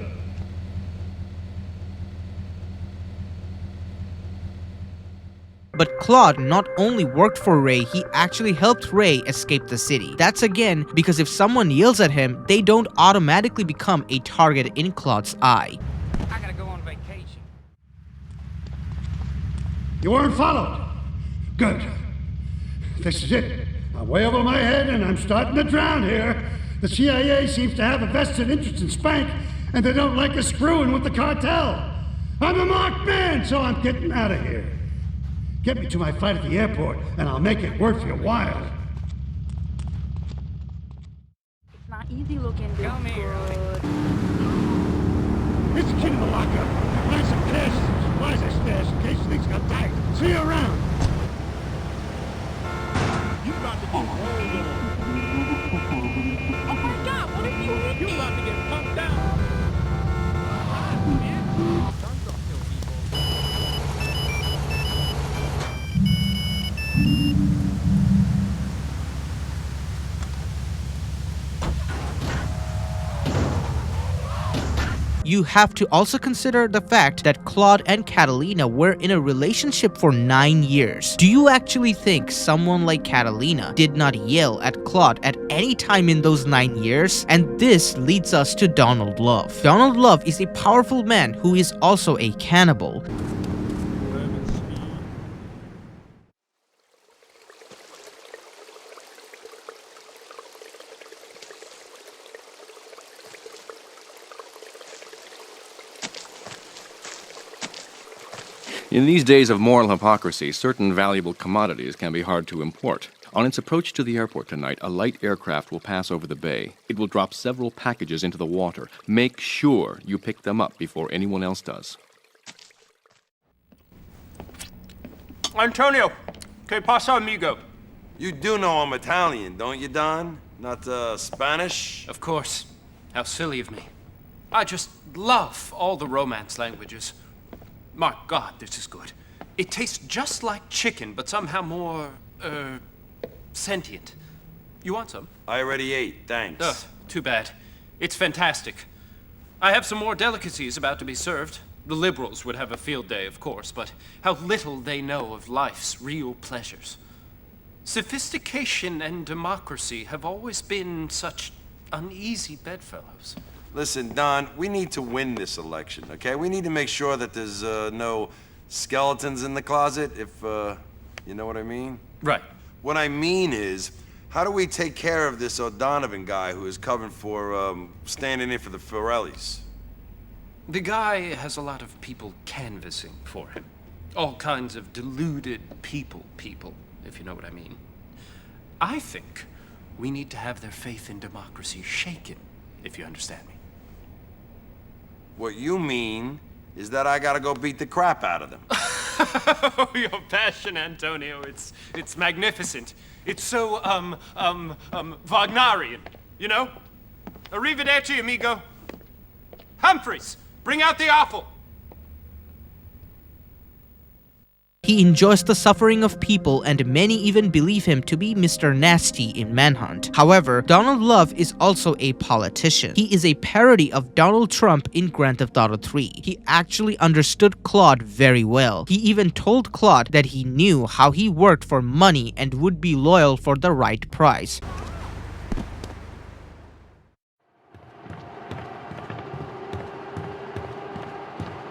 But Claude not only worked for Ray, he actually helped Ray escape the city. That's again because if someone yells at him, they don't automatically become a target in Claude's eye. I gotta go on vacation. You weren't followed. Good. This is it. I'm way over my head and I'm starting to drown here. The CIA seems to have a vested interest in Spank, and they don't like us screwing with the cartel. I'm a marked man, so I'm getting out of here. Get me to my flight at the airport, and I'll make it worth your while. It's not easy looking. Come here. It's the kid in the lockup. Find some cash and supplies I stashed in case things got tight. See you around. You about to get rolled on. Oh my God! What if you hit me? You about to get pumped down. You have to also consider the fact that Claude and Catalina were in a relationship for 9 years. Do you actually think someone like Catalina did not yell at Claude at any time in those 9 years? And this leads us to Donald Love. Donald Love is a powerful man who is also a cannibal. In these days of moral hypocrisy, certain valuable commodities can be hard to import. On its approach to the airport tonight, a light aircraft will pass over the bay. It will drop several packages into the water. Make sure you pick them up before anyone else does. Antonio, que pasa, amigo? You do know I'm Italian, don't you, Don? Not, Spanish? Of course. How silly of me. I just love all the Romance languages. My God, this is good. It tastes just like chicken, but somehow more, sentient. You want some? I already ate, thanks. too bad. It's fantastic. I have some more delicacies about to be served. The liberals would have a field day, of course, but how little they know of life's real pleasures. Sophistication and democracy have always been such uneasy bedfellows. Listen, Don, we need to win this election, okay? We need to make sure that there's no skeletons in the closet, if, you know what I mean? Right. What I mean is, how do we take care of this O'Donovan guy who is covering for, standing in for the Forellis? The guy has a lot of people canvassing for him. All kinds of deluded people, if you know what I mean. I think we need to have their faith in democracy shaken, if you understand me. What you mean is that I gotta go beat the crap out of them. Oh, your passion, Antonio, it's magnificent. It's so, Wagnerian, you know? Arrivederci, amigo. Humphreys, bring out the offal. He enjoys the suffering of people, and many even believe him to be Mr. Nasty in Manhunt. However, Donald Love is also a politician. He is a parody of Donald Trump in Grand Theft Auto 3. He actually understood Claude very well. He even told Claude that he knew how he worked for money and would be loyal for the right price.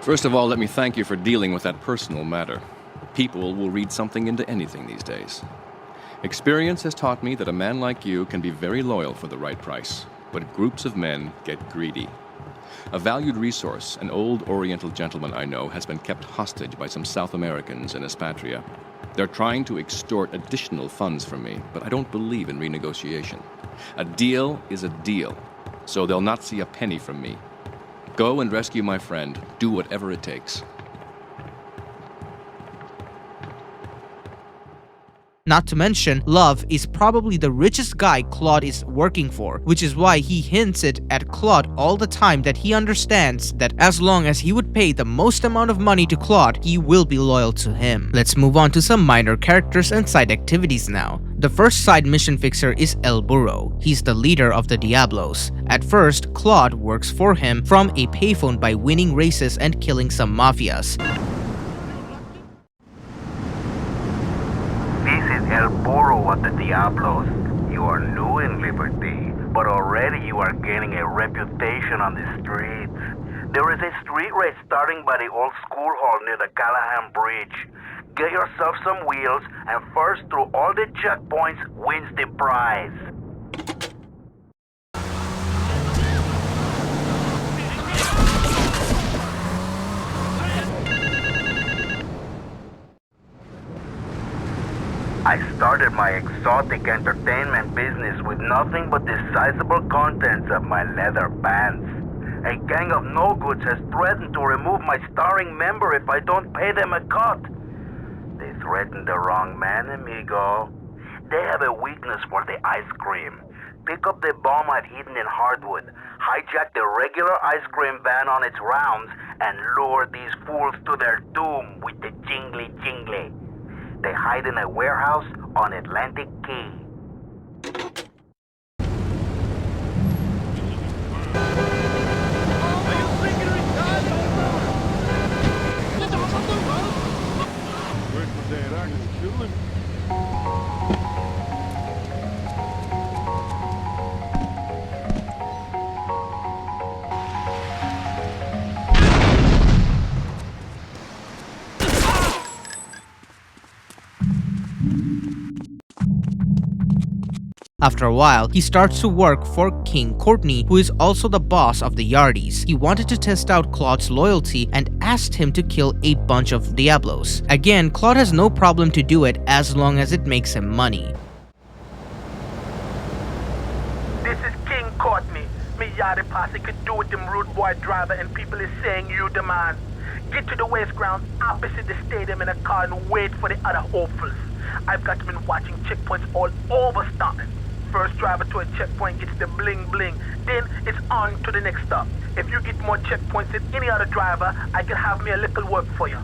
First of all, let me thank you for dealing with that personal matter. People will read something into anything these days. Experience has taught me that a man like you can be very loyal for the right price, but groups of men get greedy. A valued resource, an old Oriental gentleman I know, has been kept hostage by some South Americans in Espatria. They're trying to extort additional funds from me, but I don't believe in renegotiation. A deal is a deal, so they'll not see a penny from me. Go and rescue my friend. Do whatever it takes. Not to mention, Love is probably the richest guy Claude is working for, which is why he hints it at Claude all the time that he understands that as long as he would pay the most amount of money to Claude, he will be loyal to him. Let's move on to some minor characters and side activities now. The first side mission fixer is El Burro. He's the leader of the Diablos. At first, Claude works for him from a payphone by winning races and killing some mafias. El Burro of the Diablos. You are new in Liberty, but already you are gaining a reputation on the streets. There is a street race starting by the old school hall near the Callahan Bridge. Get yourself some wheels, and first through all the checkpoints wins the prize. I started my exotic entertainment business with nothing but the sizable contents of my leather pants. A gang of no-goods has threatened to remove my starring member if I don't pay them a cut. They threatened the wrong man, amigo. They have a weakness for the ice cream. Pick up the bomb I've hidden in Hardwood, hijack the regular ice cream van on its rounds, and lure these fools to their doom with the jingly-jingly. They hide in a warehouse on Atlantic Key. After a while, he starts to work for King Courtney, who is also the boss of the Yardies. He wanted to test out Claude's loyalty and asked him to kill a bunch of Diablos. Again, Claude has no problem to do it as long as it makes him money. This is King Courtney. Me Yardi posse could do with them rude boy driver and people is saying you the man. Get to the waste ground opposite the stadium in a car and wait for the other hopefuls. I've got been watching checkpoints all over Staunton. First driver to a checkpoint gets the bling bling, then it's on to the next stop. If you get more checkpoints than any other driver, I can have me a little work for you.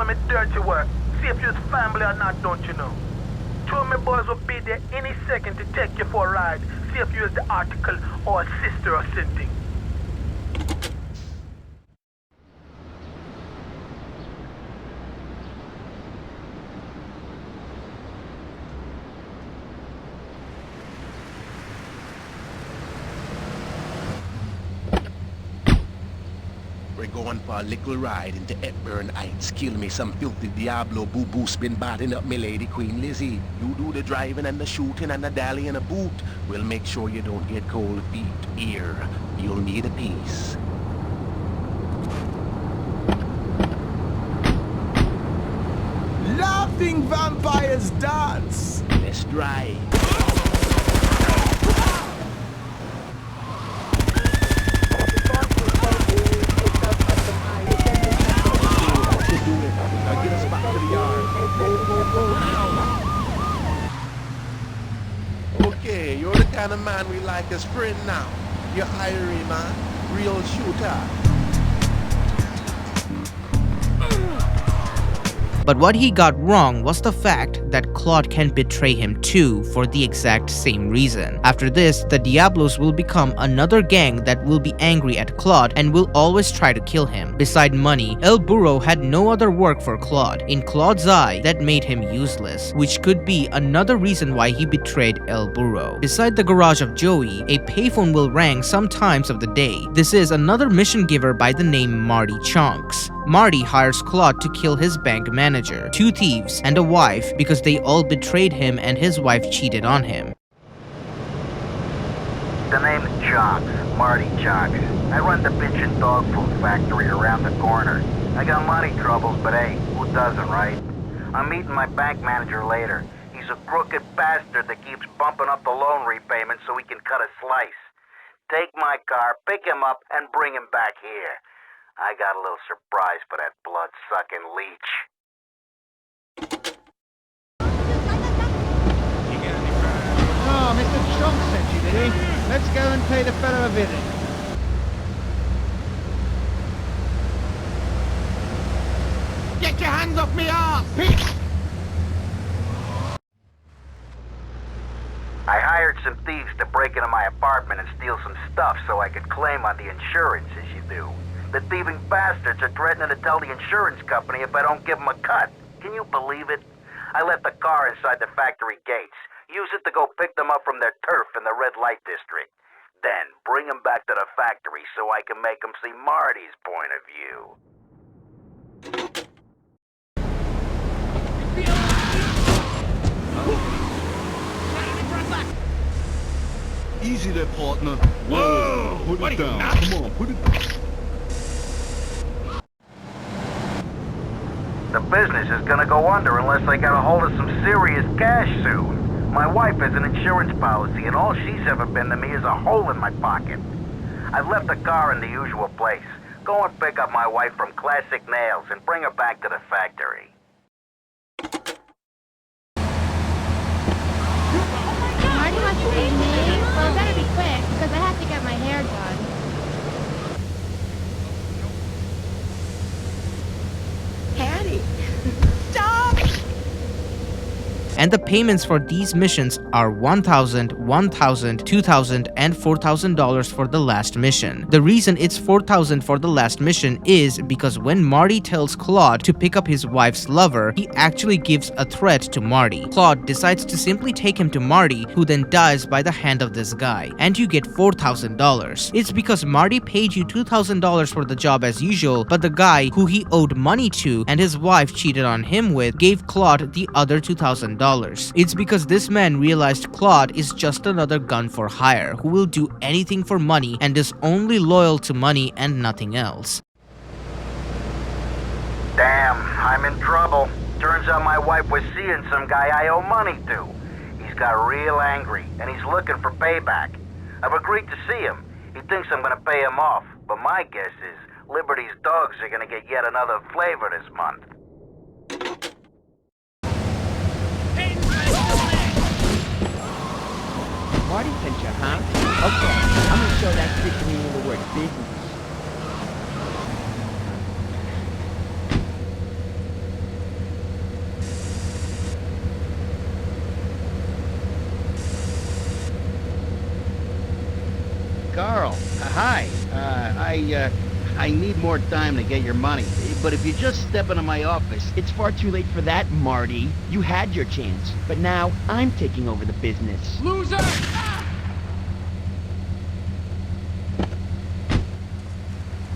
me dirty work. See if you're family or not, don't you know? Two of my boys will be there any second to take you for a ride. See if you're the article or a sister or something. We're going for a little ride into Hepburn Heights. Kill me some filthy Diablo boo-boo spin batting up me lady Queen Lizzie. You do the driving and the shooting and the dally and a boot. We'll make sure you don't get cold feet. Here, you'll need a piece. Laughing vampires dance! Let's drive. Now get us back to the yard. Okay, you're the kind of man we like as friend now. You're Irie, man. Real shooter. But what he got wrong was the fact that Claude can betray him too for the exact same reason. After this, the Diablos will become another gang that will be angry at Claude and will always try to kill him. Beside money, El Burro had no other work for Claude. In Claude's eye, that made him useless, which could be another reason why he betrayed El Burro. Beside the garage of Joey, a payphone will ring some times of the day. This is another mission giver by the name Marty Chonks. Marty hires Claude to kill his bank manager, two thieves, and a wife because they all betrayed him and his wife cheated on him. The name's Chonks, Marty Chonks. I run the bitch and dog food factory around the corner. I got money troubles, but hey, who doesn't, right? I'm meeting my bank manager later. He's a crooked bastard that keeps bumping up the loan repayment so he can cut a slice. Take my car, pick him up, and bring him back here. I got a little surprise for that blood-sucking leech. Oh, Mr. Chonks sent you, did he? Let's go and pay the fellow a visit. Get your hands off me ass! I hired some thieves to break into my apartment and steal some stuff so I could claim on the insurance, as you do. The thieving bastards are threatening to tell the insurance company if I don't give them a cut. Can you believe it? I left the car inside the factory gates. Use it to go pick them up from their turf in the red light district. Then bring them back to the factory so I can make them see Marty's point of view. Easy there, partner. Whoa! Put it down. Come on, put it down. The business is gonna go under unless I get a hold of some serious cash soon. My wife has an insurance policy, and all she's ever been to me is a hole in my pocket. I've left the car in the usual place. Go and pick up my wife from Classic Nails and bring her back to the factory. Marty wants to see me. Well, it better be quick, because I have to get my hair done. Hattie, stop! And the payments for these missions are $1,000, $1,000, $2,000, and $4,000 for the last mission. The reason it's $4,000 for the last mission is because when Marty tells Claude to pick up his wife's lover, he actually gives a threat to Marty. Claude decides to simply take him to Marty, who then dies by the hand of this guy, and you get $4,000. It's because Marty paid you $2,000 for the job as usual, but the guy who he owed money to and his wife cheated on him with gave Claude the other $2,000. It's because this man realized Claude is just another gun for hire who will do anything for money and is only loyal to money and nothing else. Damn, I'm in trouble. Turns out my wife was seeing some guy I owe money to. He's got real angry, and he's looking for payback. I've agreed to see him. He thinks I'm gonna pay him off, but my guess is Liberty's dogs are gonna get yet another flavor this month. Marty sent you, huh? Okay, I'm gonna show that kid to me when we work business. Carl. Hi. I need more time to get your money. But if you just step into my office... It's far too late for that, Marty. You had your chance. But now, I'm taking over the business. Loser!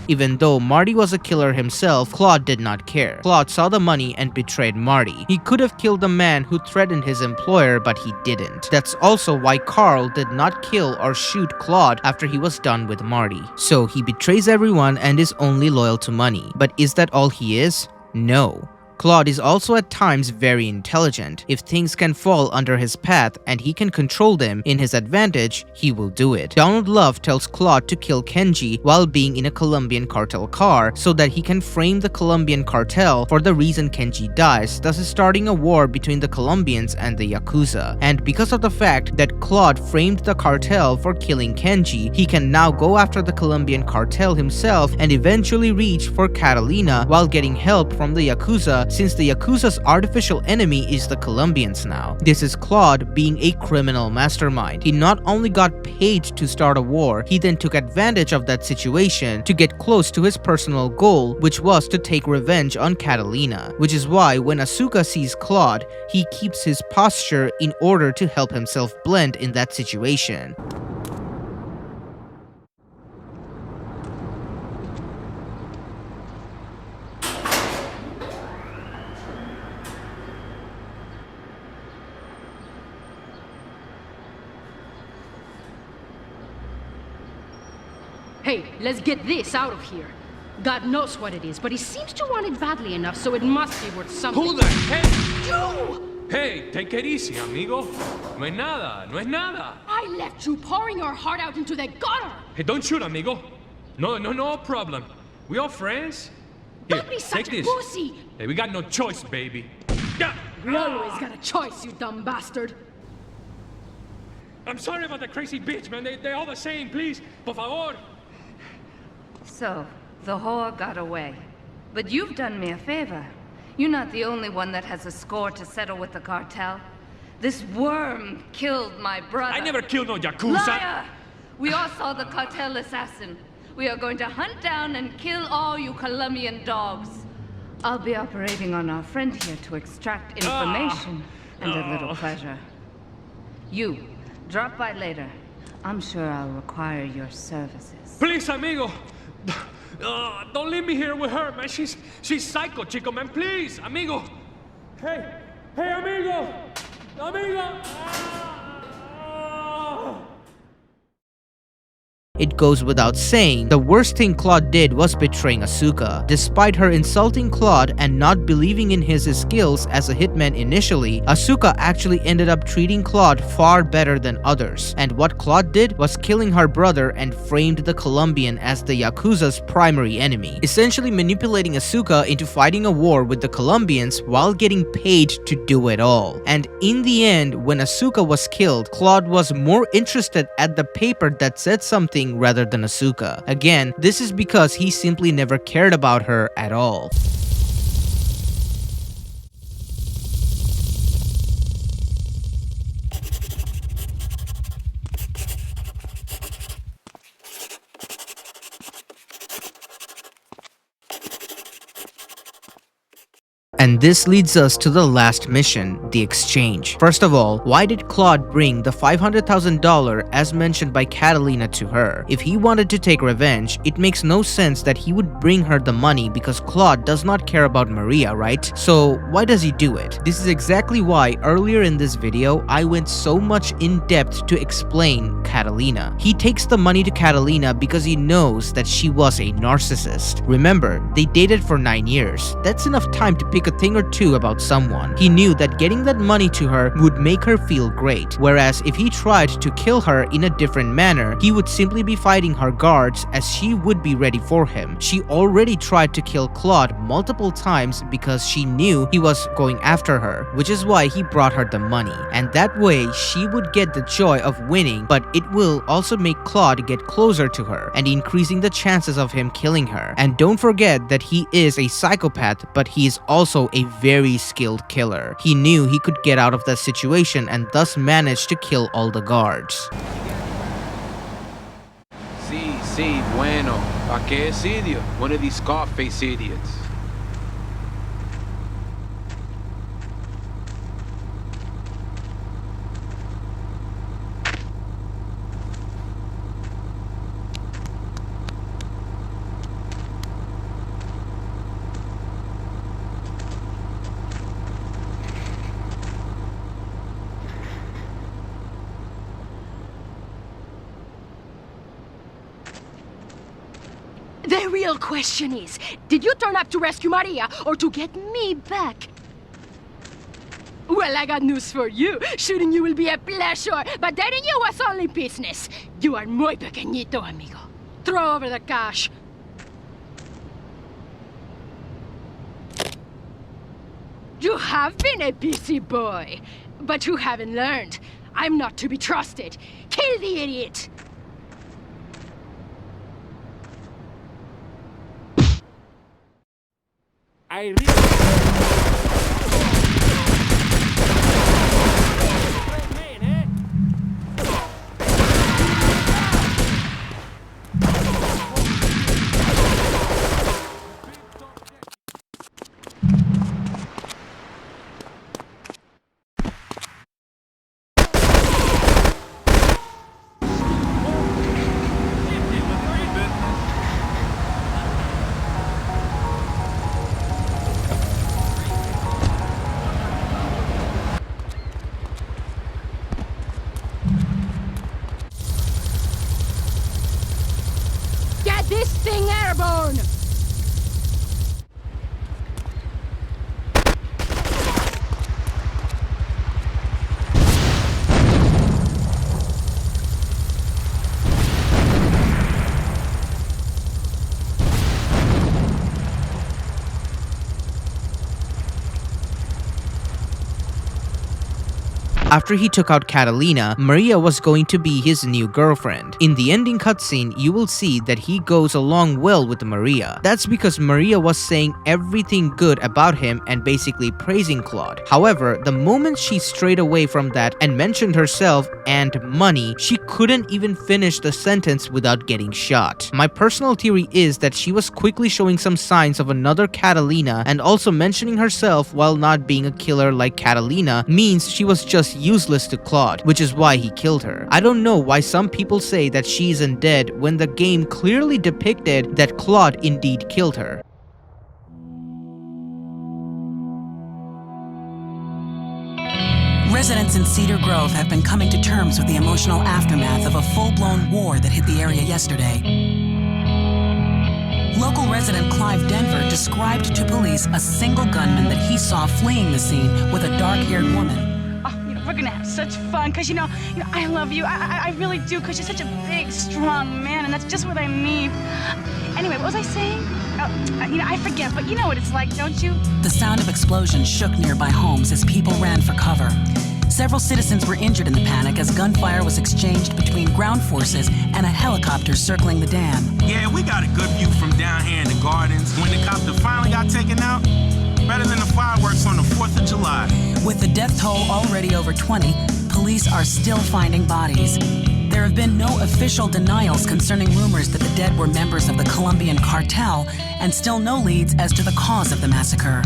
Even though Marty was a killer himself, Claude did not care. Claude saw the money and betrayed Marty. He could have killed the man who threatened his employer, but he didn't. That's also why Carl did not kill or shoot Claude after he was done with Marty. So he betrays everyone and is only loyal to money. But is that all he is? No. Claude is also at times very intelligent. If things can fall under his path and he can control them in his advantage, he will do it. Donald Love tells Claude to kill Kenji while being in a Colombian cartel car so that he can frame the Colombian cartel for the reason Kenji dies, thus starting a war between the Colombians and the Yakuza. And because of the fact that Claude framed the cartel for killing Kenji, he can now go after the Colombian cartel himself and eventually reach for Catalina while getting help from the Yakuza, since the Yakuza's artificial enemy is the Colombians now. This is Claude being a criminal mastermind. He not only got paid to start a war, he then took advantage of that situation to get close to his personal goal, which was to take revenge on Catalina. Which is why when Asuka sees Claude, he keeps his posture in order to help himself blend in that situation. Hey, let's get this out of here. God knows what it is, but he seems to want it badly enough, so it must be worth something. Hold on, hey! You! Hey, take it easy, amigo. No es nada, no es nada. I left you pouring your heart out into the gutter! Hey, don't shoot, amigo. No problem. We all friends? Here, Don't be such take a this. pussy! Hey, we got no choice, baby. Yeah. We always got a choice, you dumb bastard. I'm sorry about the crazy bitch, man. They're all the same, please. Por favor. So, the whore got away. But you've done me a favor. You're not the only one that has a score to settle with the cartel. This worm killed my brother. I never killed no Yakuza. Liar! We all saw the cartel assassin. We are going to hunt down and kill all you Colombian dogs. I'll be operating on our friend here to extract information and a little pleasure. You, drop by later. I'm sure I'll require your services. Please, amigo. Don't leave me here with her, man. She's psycho, chico, man. Please, amigo. Hey, amigo. Amigo. It goes without saying, the worst thing Claude did was betraying Asuka. Despite her insulting Claude and not believing in his skills as a hitman initially, Asuka actually ended up treating Claude far better than others. And what Claude did was killing her brother and framed the Colombian as the Yakuza's primary enemy, essentially manipulating Asuka into fighting a war with the Colombians while getting paid to do it all. And in the end, when Asuka was killed, Claude was more interested at the paper that said something rather than Asuka. Again, this is because he simply never cared about her at all. And this leads us to the last mission, the exchange. First of all, why did Claude bring the $500,000 as mentioned by Catalina to her? If he wanted to take revenge, it makes no sense that he would bring her the money because Claude does not care about Maria, right? So why does he do it? This is exactly why earlier in this video, I went so much in depth to explain Catalina. He takes the money to Catalina because he knows that she was a narcissist. Remember, they dated for 9 years. That's enough time to pick a thing or two about someone. He knew that getting that money to her would make her feel great, whereas if he tried to kill her in a different manner, he would simply be fighting her guards as she would be ready for him. She already tried to kill Claude multiple times because she knew he was going after her, which is why he brought her the money. And that way, she would get the joy of winning, but it will also make Claude get closer to her and increasing the chances of him killing her. And don't forget that he is a psychopath, but he is also a very skilled killer. He knew he could get out of that situation and thus managed to kill all the guards. Sí, bueno. ¿A qué es idiot? One of these Scarface idiots. The real question is, did you turn up to rescue Maria or to get me back? Well, I got news for you. Shooting you will be a pleasure, but dating you was only business. You are muy pequeñito, amigo. Throw over the cash. You have been a busy boy, but you haven't learned. I'm not to be trusted. Kill the idiot! I really... This thing airborne! After he took out Catalina, Maria was going to be his new girlfriend. In the ending cutscene, you will see that he goes along well with Maria. That's because Maria was saying everything good about him and basically praising Claude. However, the moment she strayed away from that and mentioned herself and money, she couldn't even finish the sentence without getting shot. My personal theory is that she was quickly showing some signs of another Catalina, and also mentioning herself while not being a killer like Catalina means she was just useless to Claude, which is why he killed her. I don't know why some people say that she isn't dead when the game clearly depicted that Claude indeed killed her. Residents in Cedar Grove have been coming to terms with the emotional aftermath of a full-blown war that hit the area yesterday. Local resident Clive Denver described to police a single gunman that he saw fleeing the scene with a dark-haired woman. We're gonna have such fun, cause you know, I love you. I really do, cause you're such a big, strong man, and that's just what I need. Anyway, what was I saying? I forget, but you know what it's like, don't you? The sound of explosions shook nearby homes as people ran for cover. Several citizens were injured in the panic as gunfire was exchanged between ground forces and a helicopter circling the dam. Yeah, we got a good view from down here in the gardens. When the copter finally got taken out, better than the fireworks on the 4th of July. With the death toll already over 20, police are still finding bodies. There have been no official denials concerning rumors that the dead were members of the Colombian cartel, and still no leads as to the cause of the massacre.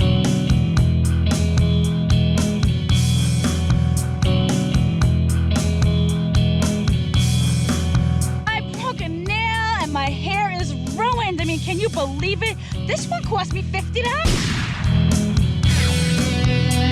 I broke a nail and my hair is ruined. I mean, can you believe it? This one cost me $50.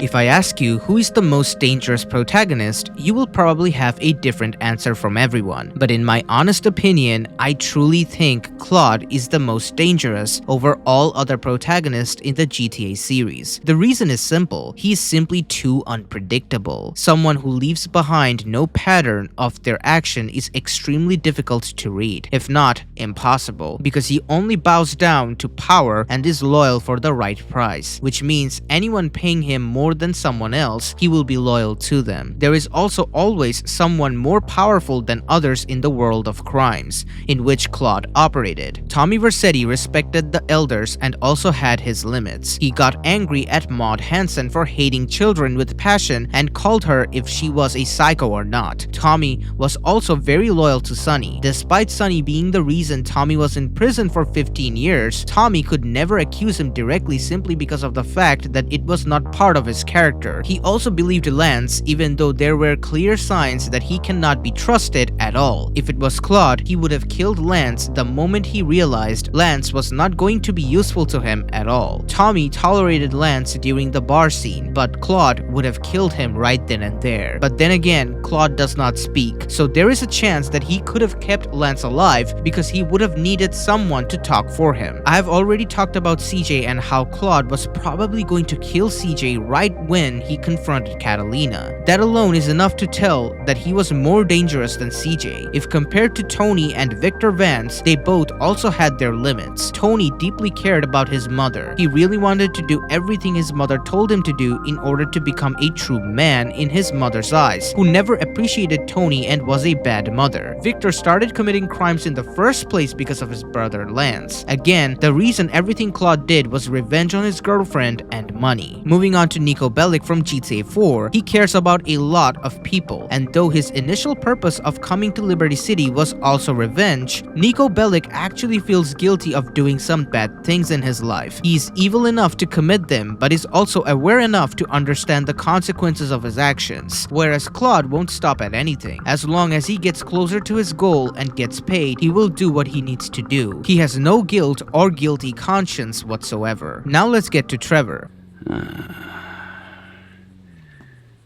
If I ask you who is the most dangerous protagonist, you will probably have a different answer from everyone. But in my honest opinion, I truly think Claude is the most dangerous over all other protagonists in the GTA series. The reason is simple. He is simply too unpredictable. Someone who leaves behind no pattern of their action is extremely difficult to read, if not impossible, because he only bows down to power and is loyal for the right price, which means anyone paying him more more than someone else, he will be loyal to them. There is also always someone more powerful than others in the world of crimes, in which Claude operated. Tommy Vercetti respected the elders and also had his limits. He got angry at Maud Hansen for hating children with passion and called her if she was a psycho or not. Tommy was also very loyal to Sonny. Despite Sonny being the reason Tommy was in prison for 15 years, Tommy could never accuse him directly simply because of the fact that it was not part of his character. He also believed Lance, even though there were clear signs that he cannot be trusted at all. If it was Claude, he would have killed Lance the moment he realized Lance was not going to be useful to him at all. Tommy tolerated Lance during the bar scene, but Claude would have killed him right then and there. But then again, Claude does not speak, so there is a chance that he could have kept Lance alive because he would have needed someone to talk for him. I have already talked about CJ and how Claude was probably going to kill CJ right when he confronted Catalina. That alone is enough to tell that he was more dangerous than CJ. If compared to Tony and Victor Vance, they both also had their limits. Tony deeply cared about his mother. He really wanted to do everything his mother told him to do in order to become a true man in his mother's eyes, who never appreciated Tony and was a bad mother. Victor started committing crimes in the first place because of his brother Lance. Again, the reason everything Claude did was revenge on his girlfriend and money. Moving on to Niko Bellic from GTA 4, he cares about a lot of people, and though his initial purpose of coming to Liberty City was also revenge, Niko Bellic actually feels guilty of doing some bad things in his life. He's evil enough to commit them, but is also aware enough to understand the consequences of his actions, whereas Claude won't stop at anything. As long as he gets closer to his goal and gets paid, he will do what he needs to do. He has no guilt or guilty conscience whatsoever. Now let's get to Trevor.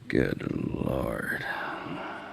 Good Lord.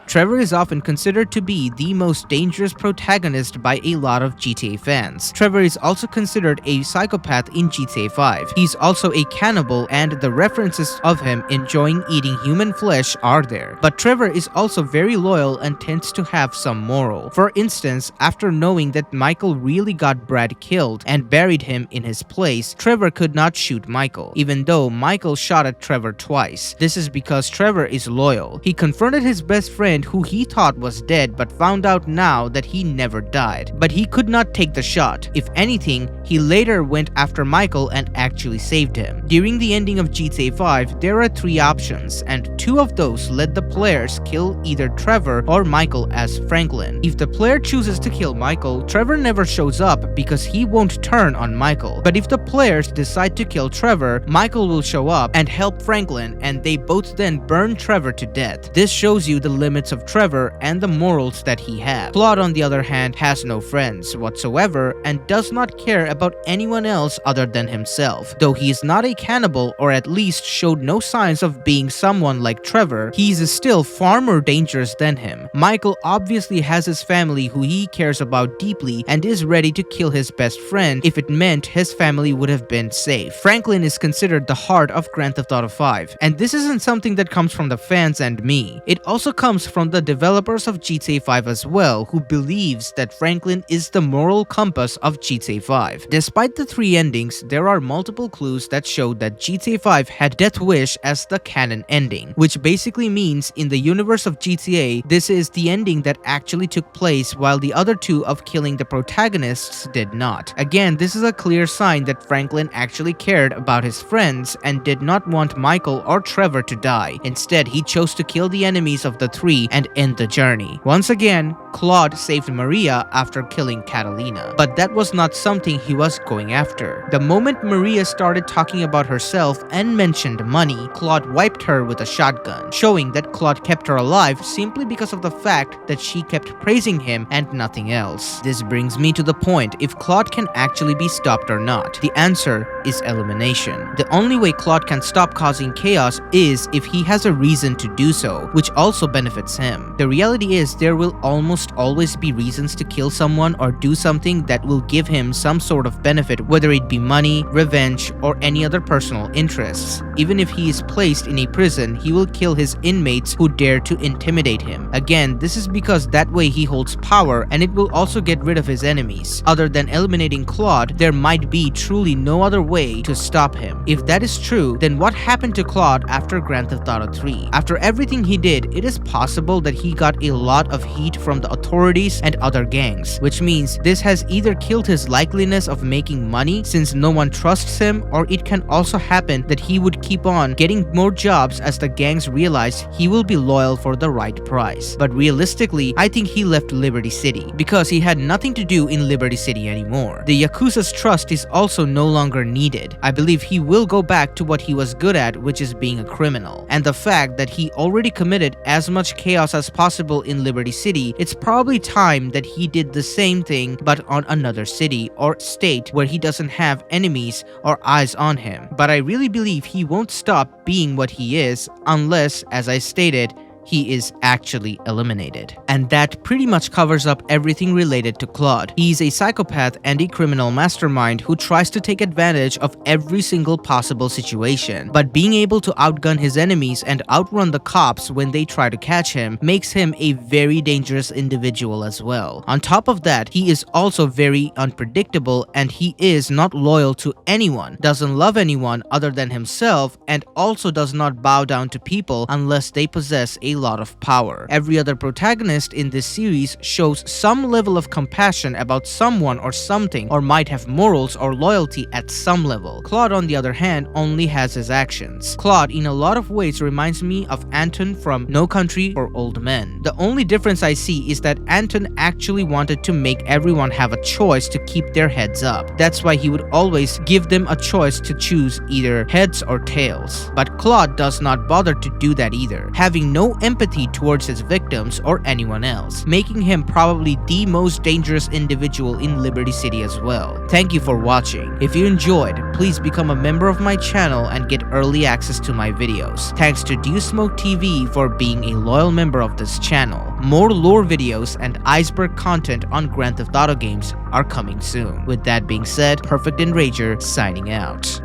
Trevor is often considered to be the most dangerous protagonist by a lot of GTA fans. Trevor is also considered a psychopath in GTA 5. He's also a cannibal, and the references of him enjoying eating human flesh are there. But Trevor is also very loyal and tends to have some moral. For instance, after knowing that Michael really got Brad killed and buried him in his place, Trevor could not shoot Michael, even though Michael shot at Trevor twice. This is because Trevor is loyal. He confronted his best friend who he thought was dead but found out now that he never died. But he could not take the shot. If anything, he later went after Michael and actually saved him. During the ending of GTA 5, there are 3 options, and 2 of those let the players kill either Trevor or Michael as Franklin. If the player chooses to kill Michael, Trevor never shows up because he won't turn on Michael. But if the players decide to kill Trevor, Michael will show up and help Franklin, and they both then burn Trevor to death. This shows you the limits of Trevor and the morals that he has. Claude, on the other hand, has no friends whatsoever and does not care about anyone else other than himself. Though he is not a cannibal, or at least showed no signs of being someone like Trevor, he is still far more dangerous than him. Michael obviously has his family who he cares about deeply and is ready to kill his best friend if it meant his family would have been safe. Franklin is considered the heart of Grand Theft Auto 5, and this isn't something that comes from the fans and me. It also comes from the developers of GTA 5 as well, who believes that Franklin is the moral compass of GTA 5. Despite the 3 endings, there are multiple clues that show that GTA 5 had Death Wish as the canon ending, which basically means in the universe of GTA, this is the ending that actually took place while the other 2 of killing the protagonists did not. Again, this is a clear sign that Franklin actually cared about his friends and did not want Michael or Trevor to die. Instead, he chose to kill the enemies of the 3 and end the journey. Once again, Claude saved Maria after killing Catalina, but that was not something he was going after. The moment Maria started talking about herself and mentioned money, Claude wiped her with a shotgun, showing that Claude kept her alive simply because of the fact that she kept praising him and nothing else. This brings me to the point if Claude can actually be stopped or not. The answer is elimination. The only way Claude can stop causing chaos is if he has a reason to do so, which also benefits as him. The reality is there will almost always be reasons to kill someone or do something that will give him some sort of benefit, whether it be money, revenge, or any other personal interests. Even if he is placed in a prison, he will kill his inmates who dare to intimidate him. Again, this is because that way he holds power, and it will also get rid of his enemies. Other than eliminating Claude, there might be truly no other way to stop him. If that is true, then what happened to Claude after Grand Theft Auto 3? After everything he did, it is possible that he got a lot of heat from the authorities and other gangs, which means this has either killed his likeliness of making money since no one trusts him, or it can also happen that he would keep on getting more jobs as the gangs realize he will be loyal for the right price. But realistically, I think he left Liberty City because he had nothing to do in Liberty City anymore. The Yakuza's trust is also no longer needed. I believe he will go back to what he was good at, which is being a criminal. And the fact that he already committed as much chaos as possible in Liberty City, it's probably time that he did the same thing but on another city or state where he doesn't have enemies or eyes on him. But I really believe he won't stop being what he is unless, as I stated, he is actually eliminated. And that pretty much covers up everything related to Claude. He's a psychopath and a criminal mastermind who tries to take advantage of every single possible situation. But being able to outgun his enemies and outrun the cops when they try to catch him makes him a very dangerous individual as well. On top of that, he is also very unpredictable, and he is not loyal to anyone, doesn't love anyone other than himself, and also does not bow down to people unless they possess a lot of power. Every other protagonist in this series shows some level of compassion about someone or something, or might have morals or loyalty at some level. Claude, on the other hand, only has his actions. Claude in a lot of ways reminds me of Anton from No Country for Old Men. The only difference I see is that Anton actually wanted to make everyone have a choice to keep their heads up. That's why he would always give them a choice to choose either heads or tails. But Claude does not bother to do that either, having no empathy towards his victims or anyone else, making him probably the most dangerous individual in Liberty City as well. Thank you for watching. If you enjoyed, please become a member of my channel and get early access to my videos. Thanks to Do You Smoke TV for being a loyal member of this channel. More lore videos and iceberg content on Grand Theft Auto games are coming soon. With that being said, Perfect and Rager signing out.